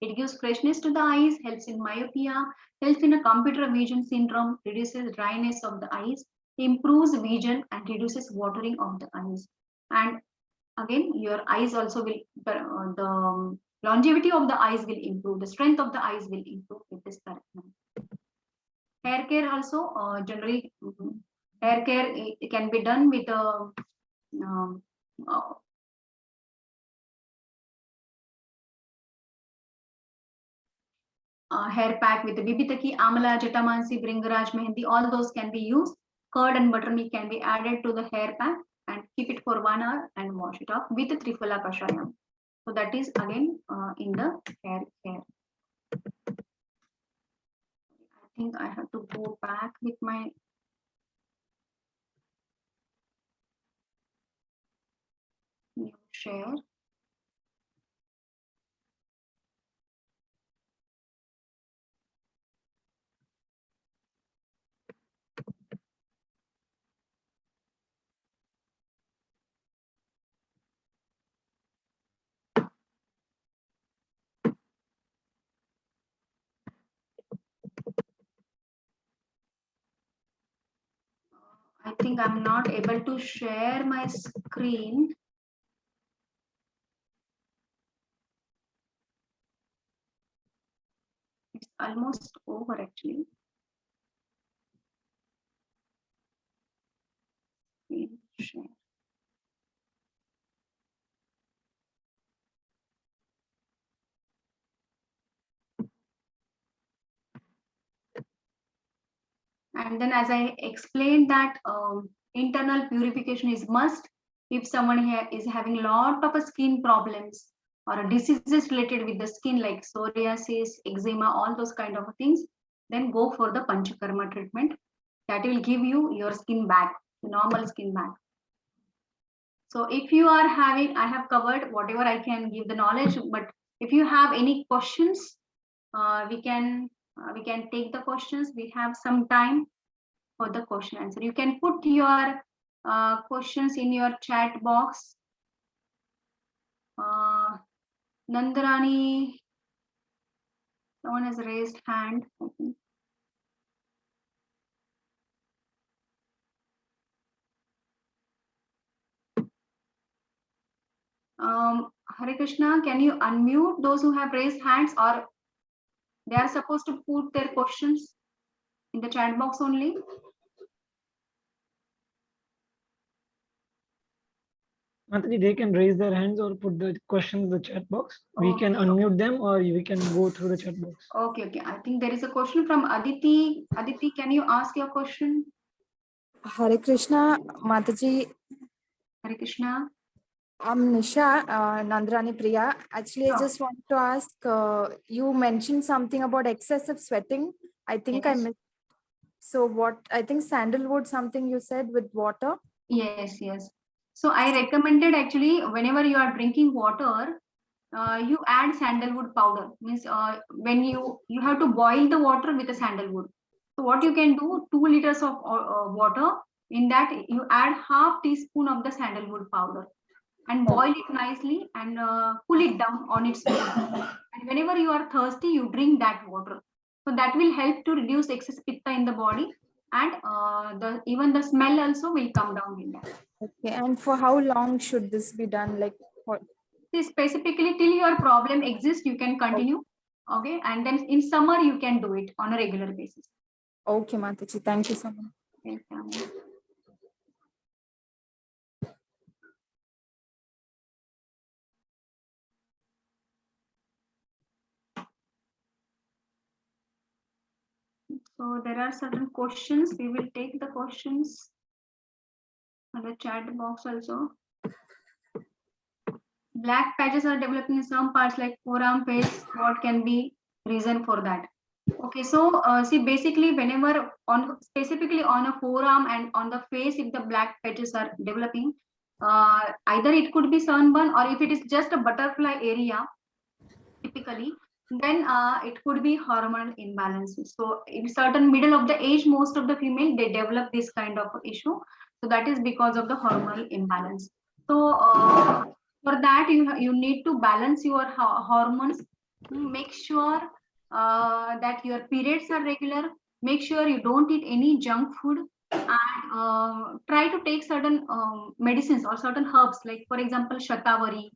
It gives freshness to the eyes, helps in myopia, helps in a computer vision syndrome, reduces dryness of the eyes, improves vision and reduces watering of the eyes. And again, your eyes also will, the longevity of the eyes will improve, the strength of the eyes will improve with this treatment. Hair care also, generally, hair care it can be done with a hair pack with the Bibitaki, Amala, Jatamansi, Bringaraj, Mehendi, all those can be used. Curd and buttermilk can be added to the hair pack and keep it for 1 hour and wash it off with the Triphala Kashayam. So that is again in the hair care. I think I have to go back with my new share. I think I'm not able to share my screen. It's almost over actually. Share. And then as I explained that internal purification is must if someone here is having a lot of skin problems or diseases related with the skin like psoriasis, eczema, all those kind of things, then go for the Panchakarma treatment. That will give you your skin back, normal skin back. So if you are having, I have covered whatever I can give the knowledge, but if you have any questions, we can take the questions. We have some time for the question answer. You can put your questions in your chat box. Nandarani, someone has raised hand. I think. Hare Krishna, can you unmute those who have raised hands, or they are supposed to put their questions in the chat box only? Mataji, they can raise their hands or put the questions in the chat box. We can unmute them or we can go through the chat box. Okay. I think there is a question from Aditi. Aditi, can you ask your question? Hare Krishna, Mataji. Hare Krishna. I'm Nisha, Nandrani Priya. Actually, I just want to ask, you mentioned something about excessive sweating. I think I missed. So what, I think sandalwood, something you said with water. Yes. So I recommended actually whenever you are drinking water, you add sandalwood powder. Means when you have to boil the water with the sandalwood. So what you can do, 2 liters of water, in that you add half teaspoon of the sandalwood powder and boil it nicely and cool it down on its own. And whenever you are thirsty, you drink that water. So that will help to reduce excess pitta in the body and even the smell also will come down in that. Okay. And for how long should this be done? Like what? See, specifically till your problem exists, you can continue. Okay, and then in summer you can do it on a regular basis. Okay, Mataji. Thank you so much. Welcome. So there are certain questions. We will take the questions on the chat box also. Black patches are developing in some parts like forearm, face. What can be reason for that? Okay, so see, basically, whenever specifically on a forearm and on the face, if the black patches are developing, either it could be sunburn, or if it is just a butterfly area, typically, then it could be hormonal imbalances. So in certain middle of the age, most of the female, they develop this kind of issue. So that is because of the hormonal imbalance. So for that, you need to balance your hormones. Make sure that your periods are regular. Make sure you don't eat any junk food, and try to take certain medicines or certain herbs, like for example shatavari,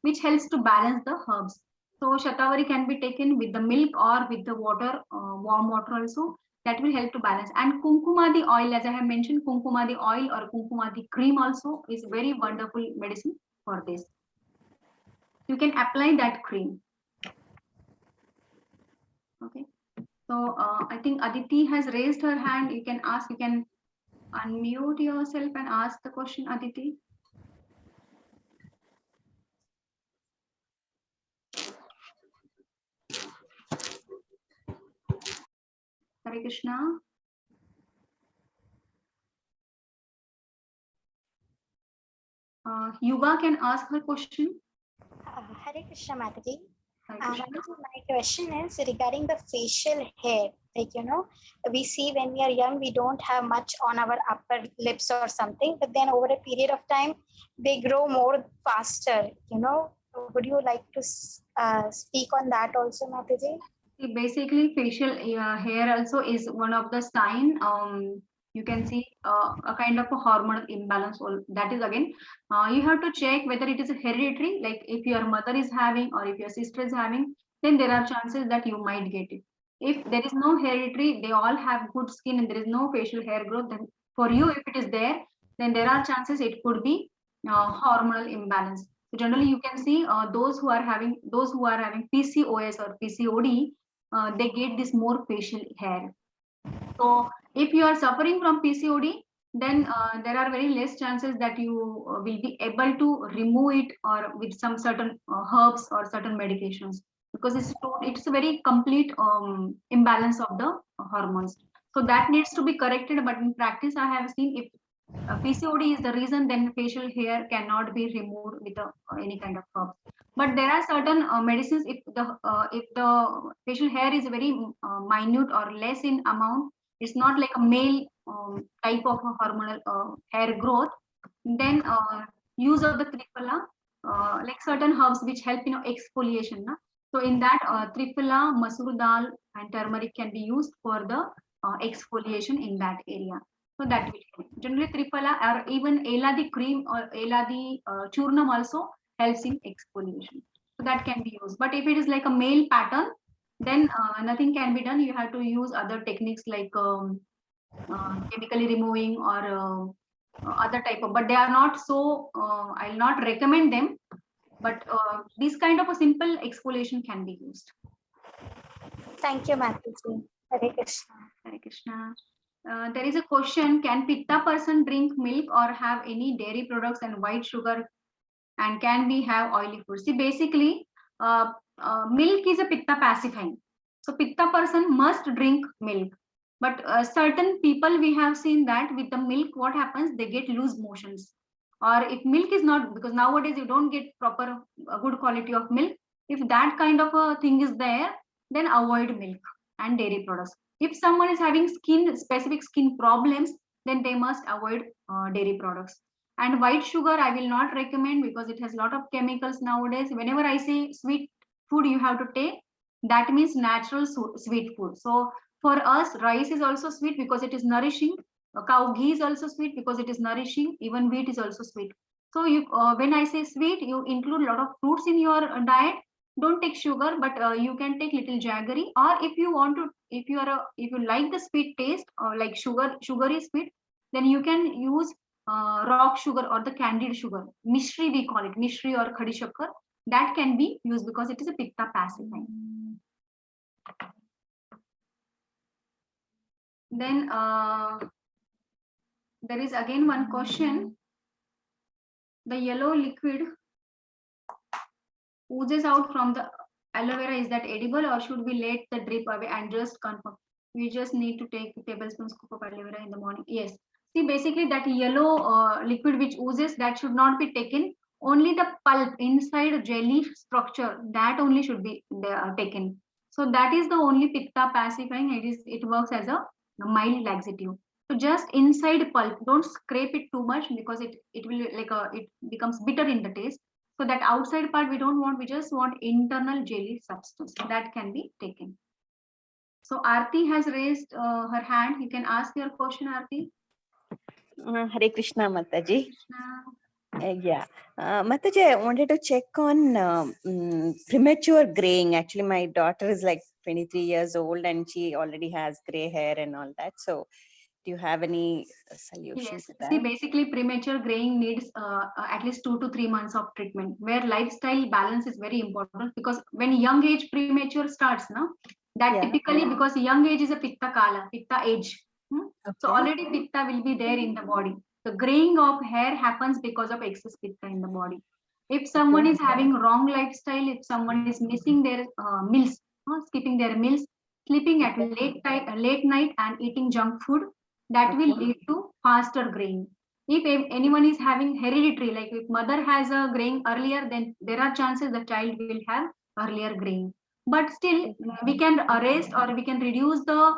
which helps to balance the herbs. So shatavari can be taken with the milk or with the water, warm water also. That will help to balance. And kumkumadi oil, as I have mentioned, kumkumadi oil or kumkumadi cream also is very wonderful medicine for this. You can apply that cream. Okay. So I think Aditi has raised her hand. You can ask. You can unmute yourself and ask the question, Aditi. Hare Krishna. Yuga can ask her question. Hare Krishna, Mataji. Hare Krishna. Mataji, my question is regarding the facial hair. Like, we see when we are young, we don't have much on our upper lips or something, but then over a period of time, they grow more faster. Would you like to speak on that also, Mataji? See, basically, facial hair also is one of the sign. You can see a kind of a hormonal imbalance. That is again, you have to check whether it is hereditary. Like if your mother is having or if your sister is having, then there are chances that you might get it. If there is no hereditary, they all have good skin and there is no facial hair growth, then for you, if it is there, then there are chances it could be hormonal imbalance. So generally, you can see those who are having PCOS or PCOD, they get this more facial hair. So if you are suffering from PCOD, then there are very less chances that you will be able to remove it or with some certain herbs or certain medications, because it's a very complete imbalance of the hormones. So that needs to be corrected. But in practice, I have seen if PCOD is the reason, then facial hair cannot be removed with any kind of herb. But there are certain medicines. If the facial hair is very minute or less in amount, it's not like a male type of hormonal hair growth, then use of the triphala, like certain herbs which help exfoliation. So in that triphala, masoor dal and turmeric can be used for the exfoliation in that area. So that will help. Generally triphala or even eladi cream or eladi churnam also helps in exfoliation. So that can be used. But if it is like a male pattern, then nothing can be done. You have to use other techniques like chemically removing or other type of, but they are not so, I'll not recommend them, but this kind of a simple exfoliation can be used. Thank you, Mataji. Hare Krishna. Hare Krishna. There is a question, can Pitta person drink milk or have any dairy products and white sugar, and can we have oily food? See, basically, milk is a Pitta pacifying. So Pitta person must drink milk. But certain people, we have seen that with the milk, what happens? They get loose motions. Or if milk is not, because nowadays you don't get proper good quality of milk. If that kind of a thing is there, then avoid milk and dairy products. If someone is having specific skin problems, then they must avoid dairy products. And white sugar, I will not recommend because it has a lot of chemicals nowadays. Whenever I say sweet food you have to take, that means natural sweet food. So For us, rice is also sweet because it is nourishing. Cow ghee is also sweet because it is nourishing. Even wheat is also sweet. So you, when I say sweet, you include a lot of fruits in your diet. Don't take sugar, but you can take little jaggery. Or if you want to, if you like the sweet taste, or like sugary sweet, then you can use rock sugar or the candied sugar. Mishri we call it, mishri or khadi shakkar. That can be used because it is a pitta pacifying. Then there is again one question. The yellow liquid oozes out from the aloe vera. Is that edible or should we let the drip away and just confirm? We just need to take a tablespoon scoop of aloe vera in the morning. Yes. See, basically that yellow liquid which oozes, that should not be taken. Only the pulp inside jelly structure, that only should be taken. So that is the only pitta pacifying. It works as a mild laxative. So just inside pulp, don't scrape it too much because it will it becomes bitter in the taste. So that outside part we don't want, we just want internal jelly substance that can be taken. So Aarti has raised her hand. You can ask your question, Aarti. Hare Krishna, Mataji. Yeah, Mataji, I wanted to check on premature graying. Actually, my daughter is like 23 years old and she already has gray hair and all that. So do you have any solution Yes. to that? See, basically premature graying needs at least 2 to 3 months of treatment, where lifestyle balance is very important, because when young age premature starts, now that typically, because young age is a pitta kala, pitta age. So already pitta will be there in the body. The graying of hair happens because of excess pitta in the body. If someone is having wrong lifestyle, if someone is missing their meals, skipping their meals, sleeping at late night and eating junk food, that will lead to faster graying. If anyone is having hereditary, like if mother has a graying earlier, then there are chances the child will have earlier graying. But still, we can arrest or we can reduce the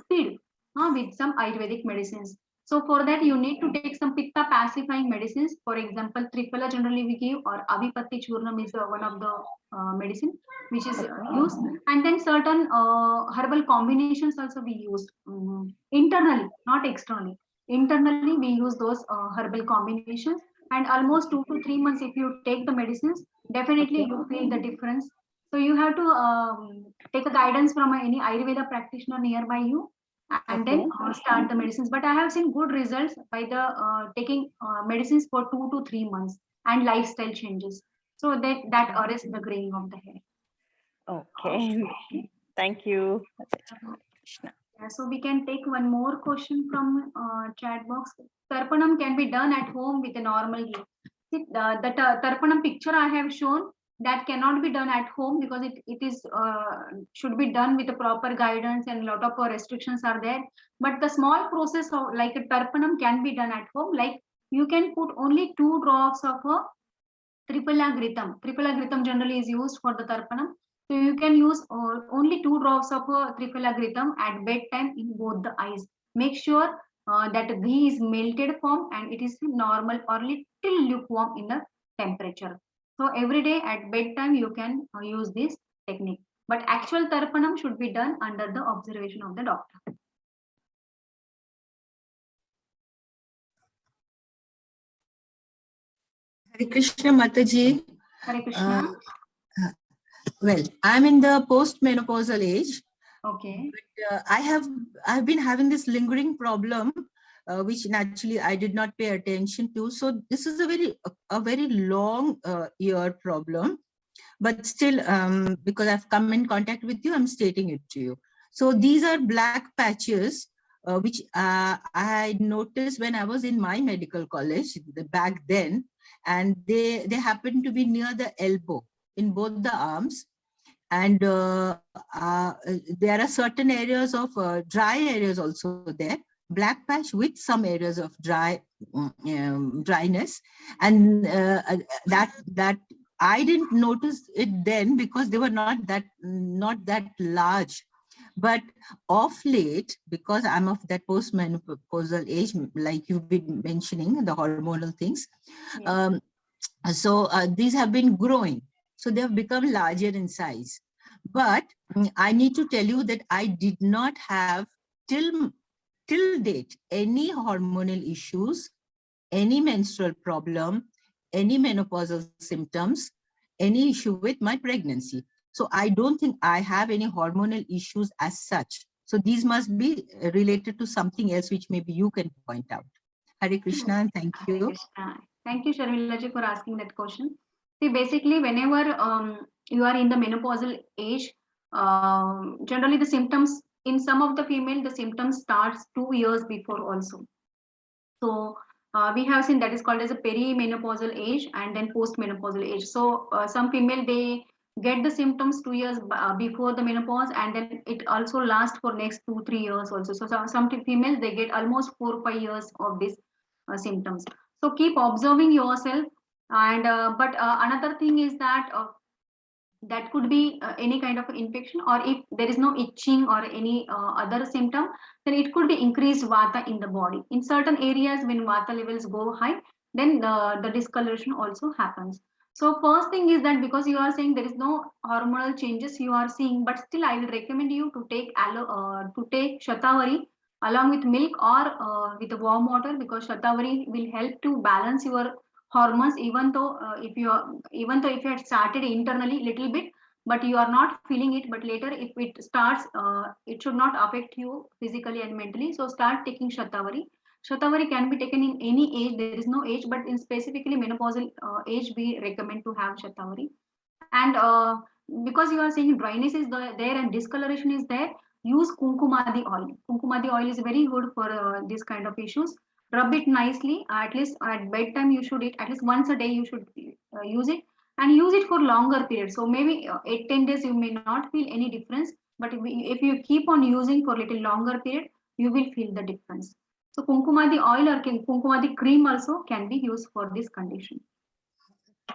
speed with some Ayurvedic medicines. So for that, you need to take some pitta pacifying medicines. For example, Triphala generally we give, or Avipatti Churnam is one of the medicine which is used. And then certain herbal combinations also we use internally, not externally. Internally, we use those herbal combinations. And almost 2 to 3 months, if you take the medicines, definitely you feel the difference. So you have to take a guidance from any Ayurveda practitioner nearby you, and then start the medicines. But I have seen good results by the taking medicines for 2 to 3 months and lifestyle changes. So that arrests the graying of the hair. Okay. Thank you. Yeah, so we can take one more question from chat box. Tarpanam can be done at home with a normal ghee. See, the Tarpanam picture I have shown, that cannot be done at home because it is should be done with a proper guidance, and a lot of restrictions are there. But the small process of like a Tarpanam can be done at home. Like you can put only 2 drops of a Triphala Ghritam. Triphala Ghritam generally is used for the Tarpanam. So you can use only 2 drops of Triphala Ghritam at bedtime in both the eyes. Make sure that ghee is melted form and it is normal or little lukewarm in the temperature. So every day at bedtime you can use this technique. But actual Tarpanam should be done under the observation of the doctor. Hare Krishna, Mataji. Hare Krishna. Well, I'm in the postmenopausal age. Okay. But, I've been having this lingering problem, which naturally I did not pay attention to. So this is a very long year problem. But still, because I've come in contact with you, I'm stating it to you. So these are black patches, which I noticed when I was in my medical college back then, and they happen to be near the elbow in both the arms. And there are certain areas of dry areas also there, black patch with some areas of dryness, and that I didn't notice it then because they were not that large. But of late, because I'm of that postmenopausal age, like you've been mentioning, the hormonal things, so these have been growing. So they have become larger in size. But I need to tell you that I did not have till date any hormonal issues, any menstrual problem, any menopausal symptoms, any issue with my pregnancy. So I don't think I have any hormonal issues as such. So these must be related to something else which maybe you can point out. Hare Krishna, and thank Hare you. Krishna. Thank you, Sharmila ji, for asking that question. See, basically, whenever you are in the menopausal age, generally the symptoms in some of the female, the symptoms starts 2 years before also. So we have seen that is called as a perimenopausal age and then postmenopausal age. So some female, they get the symptoms 2 years before the menopause, and then it also lasts for next 2-3 years also. So some females, they get almost 4-5 years of these symptoms. So keep observing yourself. And but another thing is that that could be any kind of infection, or if there is no itching or any other symptom, then it could be increased vata in the body. In certain areas, when vata levels go high, then the discoloration also happens. So first thing is that, because you are saying there is no hormonal changes you are seeing, but still I will recommend you to take Shatavari along with milk or with warm water, because Shatavari will help to balance your hormones, even though if you had started internally little bit, but you are not feeling it, but later if it starts, it should not affect you physically and mentally. So start taking Shatavari. Shatavari can be taken in any age, there is no age, but in specifically menopausal age, we recommend to have Shatavari. And because you are saying dryness is there and discoloration is there, use Kumkumadi oil. Kumkumadi oil is very good for this kind of issues. Rub it nicely, at least at bedtime you should eat, at least once a day you should use it, and use it for longer periods. So maybe 8-10 days you may not feel any difference, but if you keep on using for little longer period, you will feel the difference. So Kumkumadi oil or Kumkumadi cream also can be used for this condition.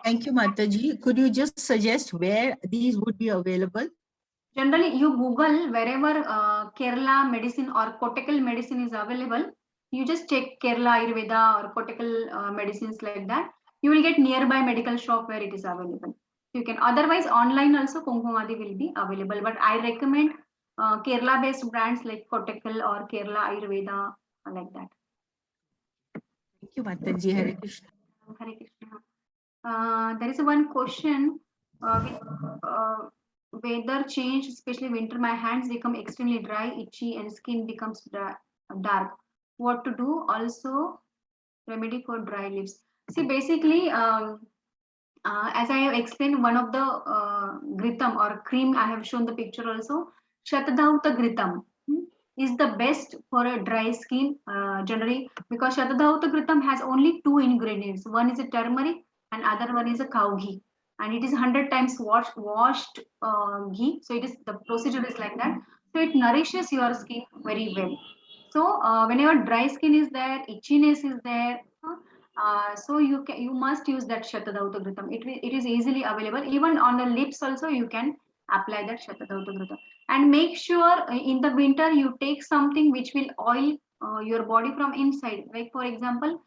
Thank you, Mataji. Could you just suggest where these would be available? Generally, you Google wherever Kerala medicine or Kottakkal medicine is available. You just check Kerala Ayurveda or Kottakkal medicines like that. You will get nearby medical shop where it is available. You can, otherwise online also Kumkumadi will be available. But I recommend Kerala based brands like Kottakkal or Kerala Ayurveda like that. Thank you, Mataji. Hare Krishna. Hare Krishna. There is one question with weather change, especially winter, my hands become extremely dry, itchy, and skin becomes dark. What to do? Also, remedy for dry lips. See, basically, as I have explained, one of the Gritam or cream, I have shown the picture also. Shatadhauta Gritam is the best for a dry skin generally, because Shatadhauta Gritam has only 2 ingredients. One is a turmeric and other one is a cow ghee. And it is 100 times washed ghee. So it is, the procedure is like that. So it nourishes your skin very well. So whenever dry skin is there, itchiness is there, so you must use that Shatadhauta Ghritam. It is easily available. Even on the lips also you can apply that Shatadhauta Ghritam. And make sure in the winter you take something which will oil your body from inside. Like for example,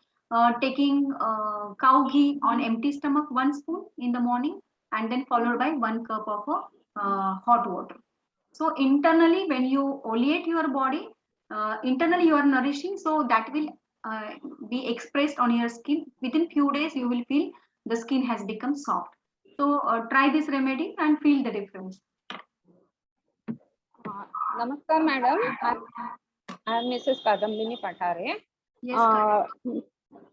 taking cow ghee on empty stomach 1 spoon in the morning, and then followed by 1 cup of hot water. So internally, when you oleate your body, internally you are nourishing, so that will be expressed on your skin. Within few days, you will feel the skin has become soft. So try this remedy and feel the difference. Namaskar, madam. I'm Mrs. Kadambini Pathare. Yes,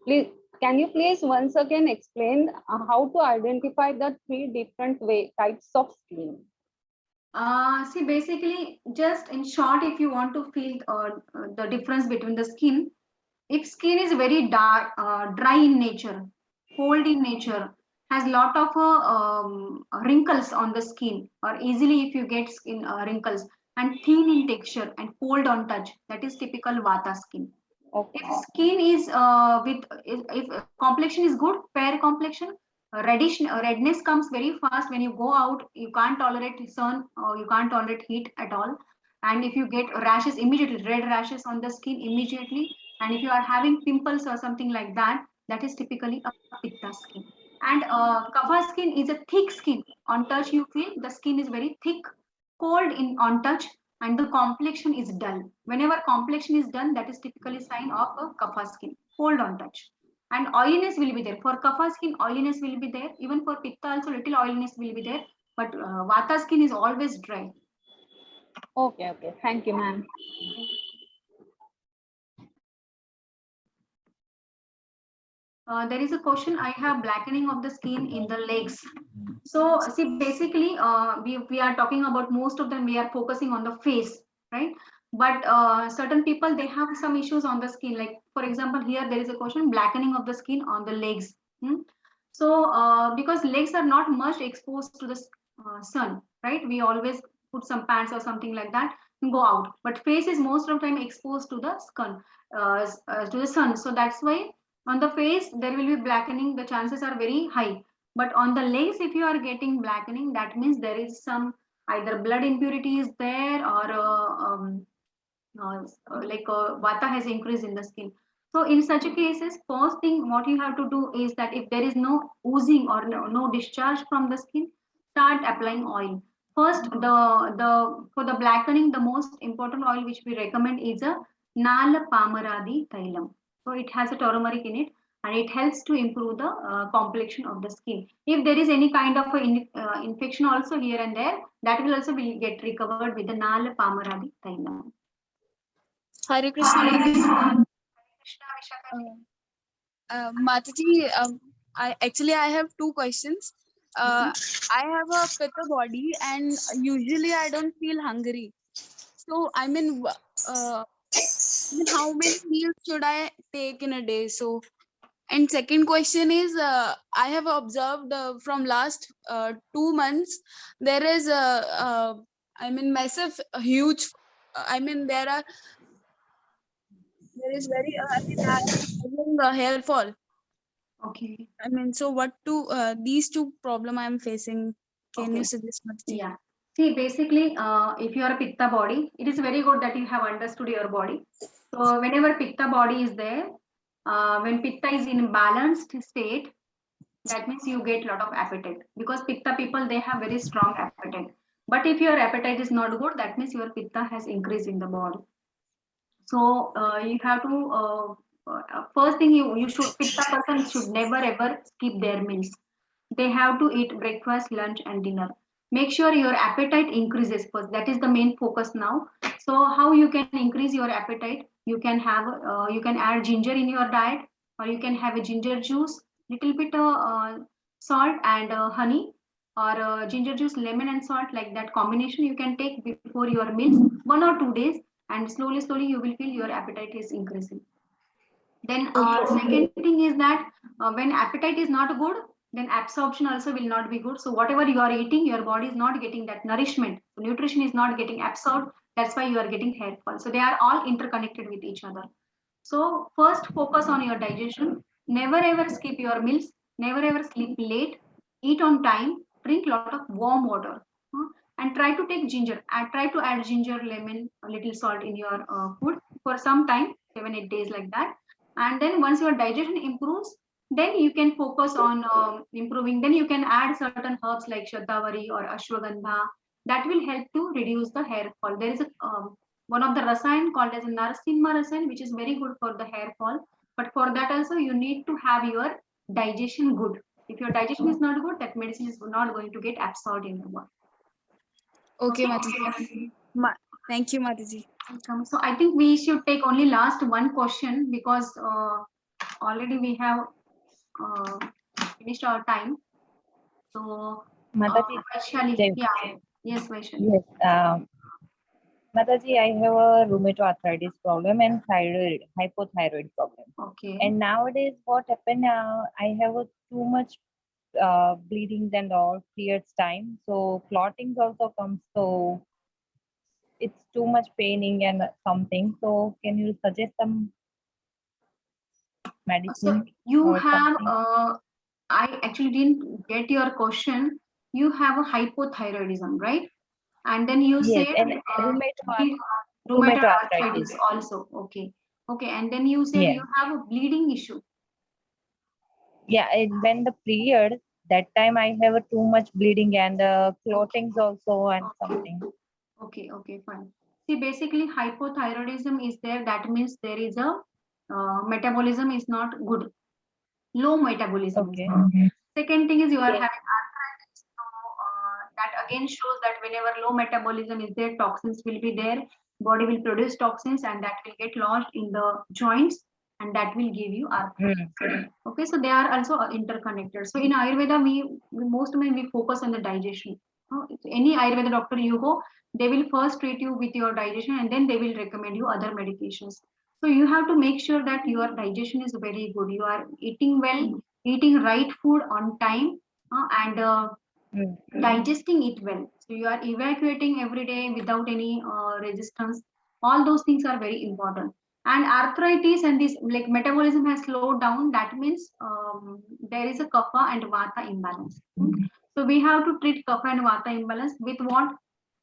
Please, can you please once again explain how to identify the 3 different types of skin? See, basically, just in short, if you want to feel the difference between the skin, if skin is very dark, dry in nature, cold in nature, has lot of wrinkles on the skin, or easily if you get skin wrinkles, and thin in texture and cold on touch, that is typical Vata skin. Okay. If skin is if complexion is good, fair complexion, redness comes very fast when you go out. You can't tolerate sun, or you can't tolerate heat at all. And if you get rashes immediately, red rashes on the skin immediately, and if you are having pimples or something like that, that is typically a Pitta skin. And Kapha skin is a thick skin. On touch, you feel the skin is very thick cold on touch, and the complexion is dull. Whenever complexion is dull, that is typically sign of a kapha skin, cold on touch. And oiliness will be there. For kapha skin, oiliness will be there. Even for pitta also, little oiliness will be there. But vata skin is always dry. Okay, okay. Thank you, ma'am. There is a question. I have blackening of the skin in the legs. So see, basically, we are talking about most of them. We are focusing on the face, right? But certain people, they have some issues on the skin. Like for example, here there is a question: blackening of the skin on the legs. So because legs are not much exposed to the sun, right? We always put some pants or something like that and go out. But face is most of the time exposed to the sun. So that's why on the face there will be blackening. The chances are very high. But on the legs, if you are getting blackening, that means there is some either blood impurity is there, or vata has increased in the skin. So in such a cases, first thing what you have to do is that if there is no oozing or no discharge from the skin, start applying oil. First, the for the blackening, the most important oil which we recommend is a Nal Pamaradi Thailam. So it has a turmeric in it, and it helps to improve the complexion of the skin. If there is any kind of infection also here and there, that will also be get recovered with the Nal Pamaradi Thailam. Hare Krishna. Hare Krishna. Mataji, I have two questions. I have a pitta body, and usually I don't feel hungry. So I mean, how many meals should I take in a day? So, and second question is, I have observed from last 2 months there is massive, huge. There is very hair fall. Okay. So these two problem I'm facing. Can you suggest what? Yeah. See, basically, if you are a pitta body, it is very good that you have understood your body. So whenever pitta body is there, when pitta is in balanced state, that means you get a lot of appetite, because pitta people, they have very strong appetite. But if your appetite is not good, that means your pitta has increased in the body. So you have to first thing, you should, pitta person should never ever skip their meals. They have to eat breakfast, lunch, and dinner. Make sure your appetite increases first. That is the main focus now. So how you can increase your appetite? You can add ginger in your diet, or you can have a ginger juice, little bit salt and honey, or ginger juice, lemon and salt, like that combination you can take before your meals, 1 or 2 days, and slowly you will feel your appetite is increasing. Then second thing is that when appetite is not good, then absorption also will not be good. So whatever you are eating, your body is not getting that nourishment. Nutrition is not getting absorbed. That's why you are getting hair fall. So they are all interconnected with each other. So first focus on your digestion. Never ever skip your meals. Never ever sleep late. Eat on time. Drink a lot of warm water. And try to take ginger. Try to add ginger, lemon, a little salt in your food for some time, 7-8 days like that. And then once your digestion improves, then you can focus on improving. Then you can add certain herbs like shatavari or ashwagandha. That will help to reduce the hair fall. There is a one of the rasayan called as a narasimha rasayan, which is very good for the hair fall. But for that also, you need to have your digestion good. If your digestion is not good, that medicine is not going to get absorbed in the body. Okay, Mataji. Thank you, Mataji. Welcome. So I think we should take only last one question, because already we have finished our time. So Mataji, Vaishali, yeah, yes, Vaishali. yes, Mataji, I have a rheumatoid arthritis problem and hypothyroid problem. Okay. And nowadays, what happened? I have too much bleedings and all periods time. So clottings also comes. So it's too much paining and something. So can you suggest some medicine? So you or have, something? I actually didn't get your question. You have a hypothyroidism, right? And then you Yes, said and rheumatoid rheumatoid arthritis arthritis. also. Okay. Okay. And then you said Yeah. you have a bleeding issue. Yeah, when the period, that time I have too much bleeding and clottings also and something. Okay, okay, fine. See, basically hypothyroidism is there. That means there is a metabolism is not good, low metabolism. Okay. Second thing is you are having arthritis. So that again shows that whenever low metabolism is there, toxins will be there. Body will produce toxins and that will get lodged in the joints and that will give you arthritis. Okay, so they are also interconnected. So in Ayurveda, most of we focus on the digestion. Any Ayurveda doctor you go, they will first treat you with your digestion and then they will recommend you other medications. So you have to make sure that your digestion is very good. You are eating well, eating right food on time, and digesting it well. So you are evacuating every day without any resistance. All those things are very important. And arthritis and this like metabolism has slowed down. That means there is a kapha and vata imbalance. So we have to treat kapha and vata imbalance with what?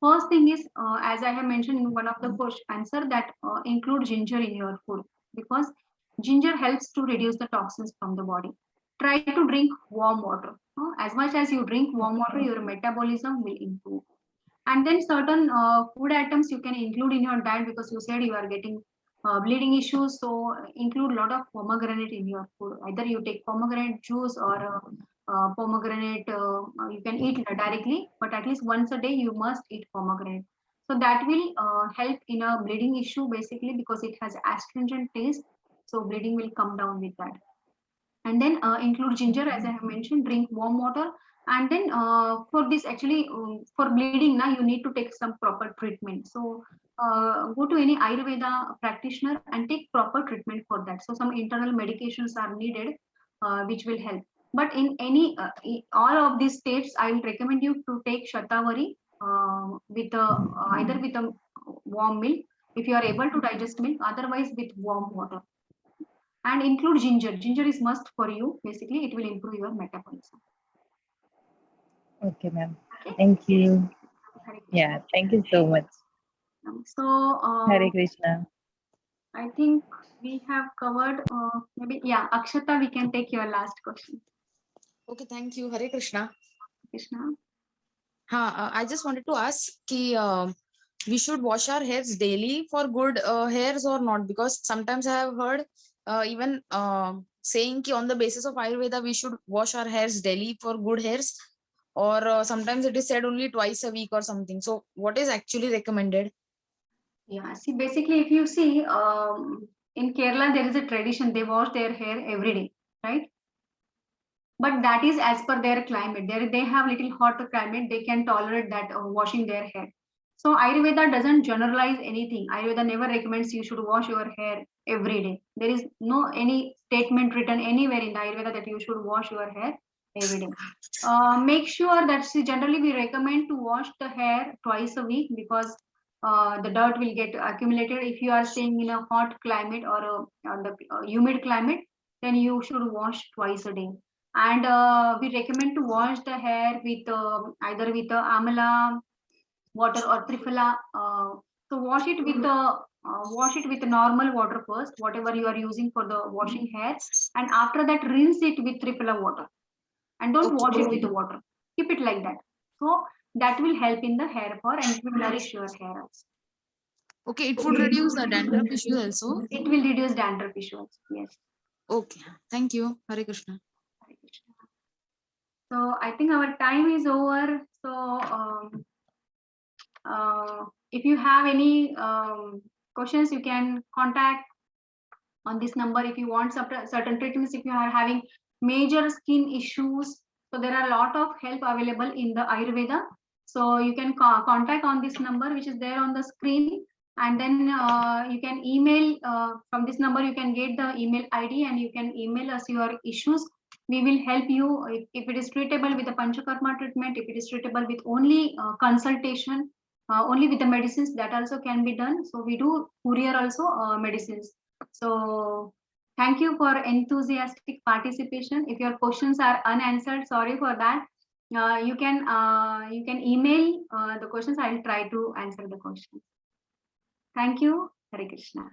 First thing is, as I have mentioned in one of the answer, that include ginger in your food because ginger helps to reduce the toxins from the body. Try to drink warm water. As much as you drink warm water, your metabolism will improve. And then certain food items you can include in your diet because you said you are getting bleeding issues. So include a lot of pomegranate in your food. Either you take pomegranate juice or pomegranate, you can eat it directly, but at least once a day you must eat pomegranate. So that will help in a bleeding issue basically because it has astringent taste. So bleeding will come down with that. And then include ginger as I have mentioned, drink warm water. And then for this actually for bleeding now you need to take some proper treatment. So go to any Ayurveda practitioner and take proper treatment for that. So some internal medications are needed which will help. But in any all of these states, I will recommend you to take Shatavari with either with a warm milk if you are able to digest milk, otherwise with warm water. And include ginger. Ginger is must for you. Basically, it will improve your metabolism. Okay, ma'am. Okay. Thank you. Hare Krishna. Yeah, thank you so much. So Hare Krishna. I think we have covered. Maybe yeah, Akshata, we can take your last question. Okay, thank you. Hare Krishna. Krishna. I just wanted to ask ki, we should wash our hairs daily for good hairs or not? Because sometimes I have heard even saying ki on the basis of Ayurveda, we should wash our hairs daily for good hairs. Or sometimes it is said only twice a week or something. So what is actually recommended? Yeah, see, basically, if you see in Kerala, there is a tradition, they wash their hair every day, right? But that is as per their climate. They have little hotter climate, they can tolerate that washing their hair. So Ayurveda doesn't generalize anything. Ayurveda never recommends you should wash your hair every day. There is no any statement written anywhere in the Ayurveda that you should wash your hair every day. Make sure that generally we recommend to wash the hair twice a week because the dirt will get accumulated. If you are staying in a hot climate or the humid climate, then you should wash twice a day. And we recommend to wash the hair with either with amla water or triphala. So wash it with normal water first, whatever you are using for the washing hair, and after that rinse it with triphala water. And don't wash it with the water. Keep it like that. So that will help in the hair fall and it will nourish your hair also. Okay, it would reduce the dandruff issue also. It will reduce dandruff issue also. Yes. Okay, thank you. Hare Krishna. Hare Krishna. So I think our time is over. So if you have any questions, you can contact on this number. If you want certain treatments, if you are having major skin issues, so there are a lot of help available in the Ayurveda. So you can contact on this number which is there on the screen, and then you can email from this number. You can get the email ID and you can email us your issues. We will help you if it is treatable with the Panchakarma treatment, if it is treatable with only consultation, only with the medicines, that also can be done. So we do courier also medicines. So thank you for enthusiastic participation. If your questions are unanswered, sorry for that. You can email the questions. I will try to answer the questions. Thank you. Hare Krishna.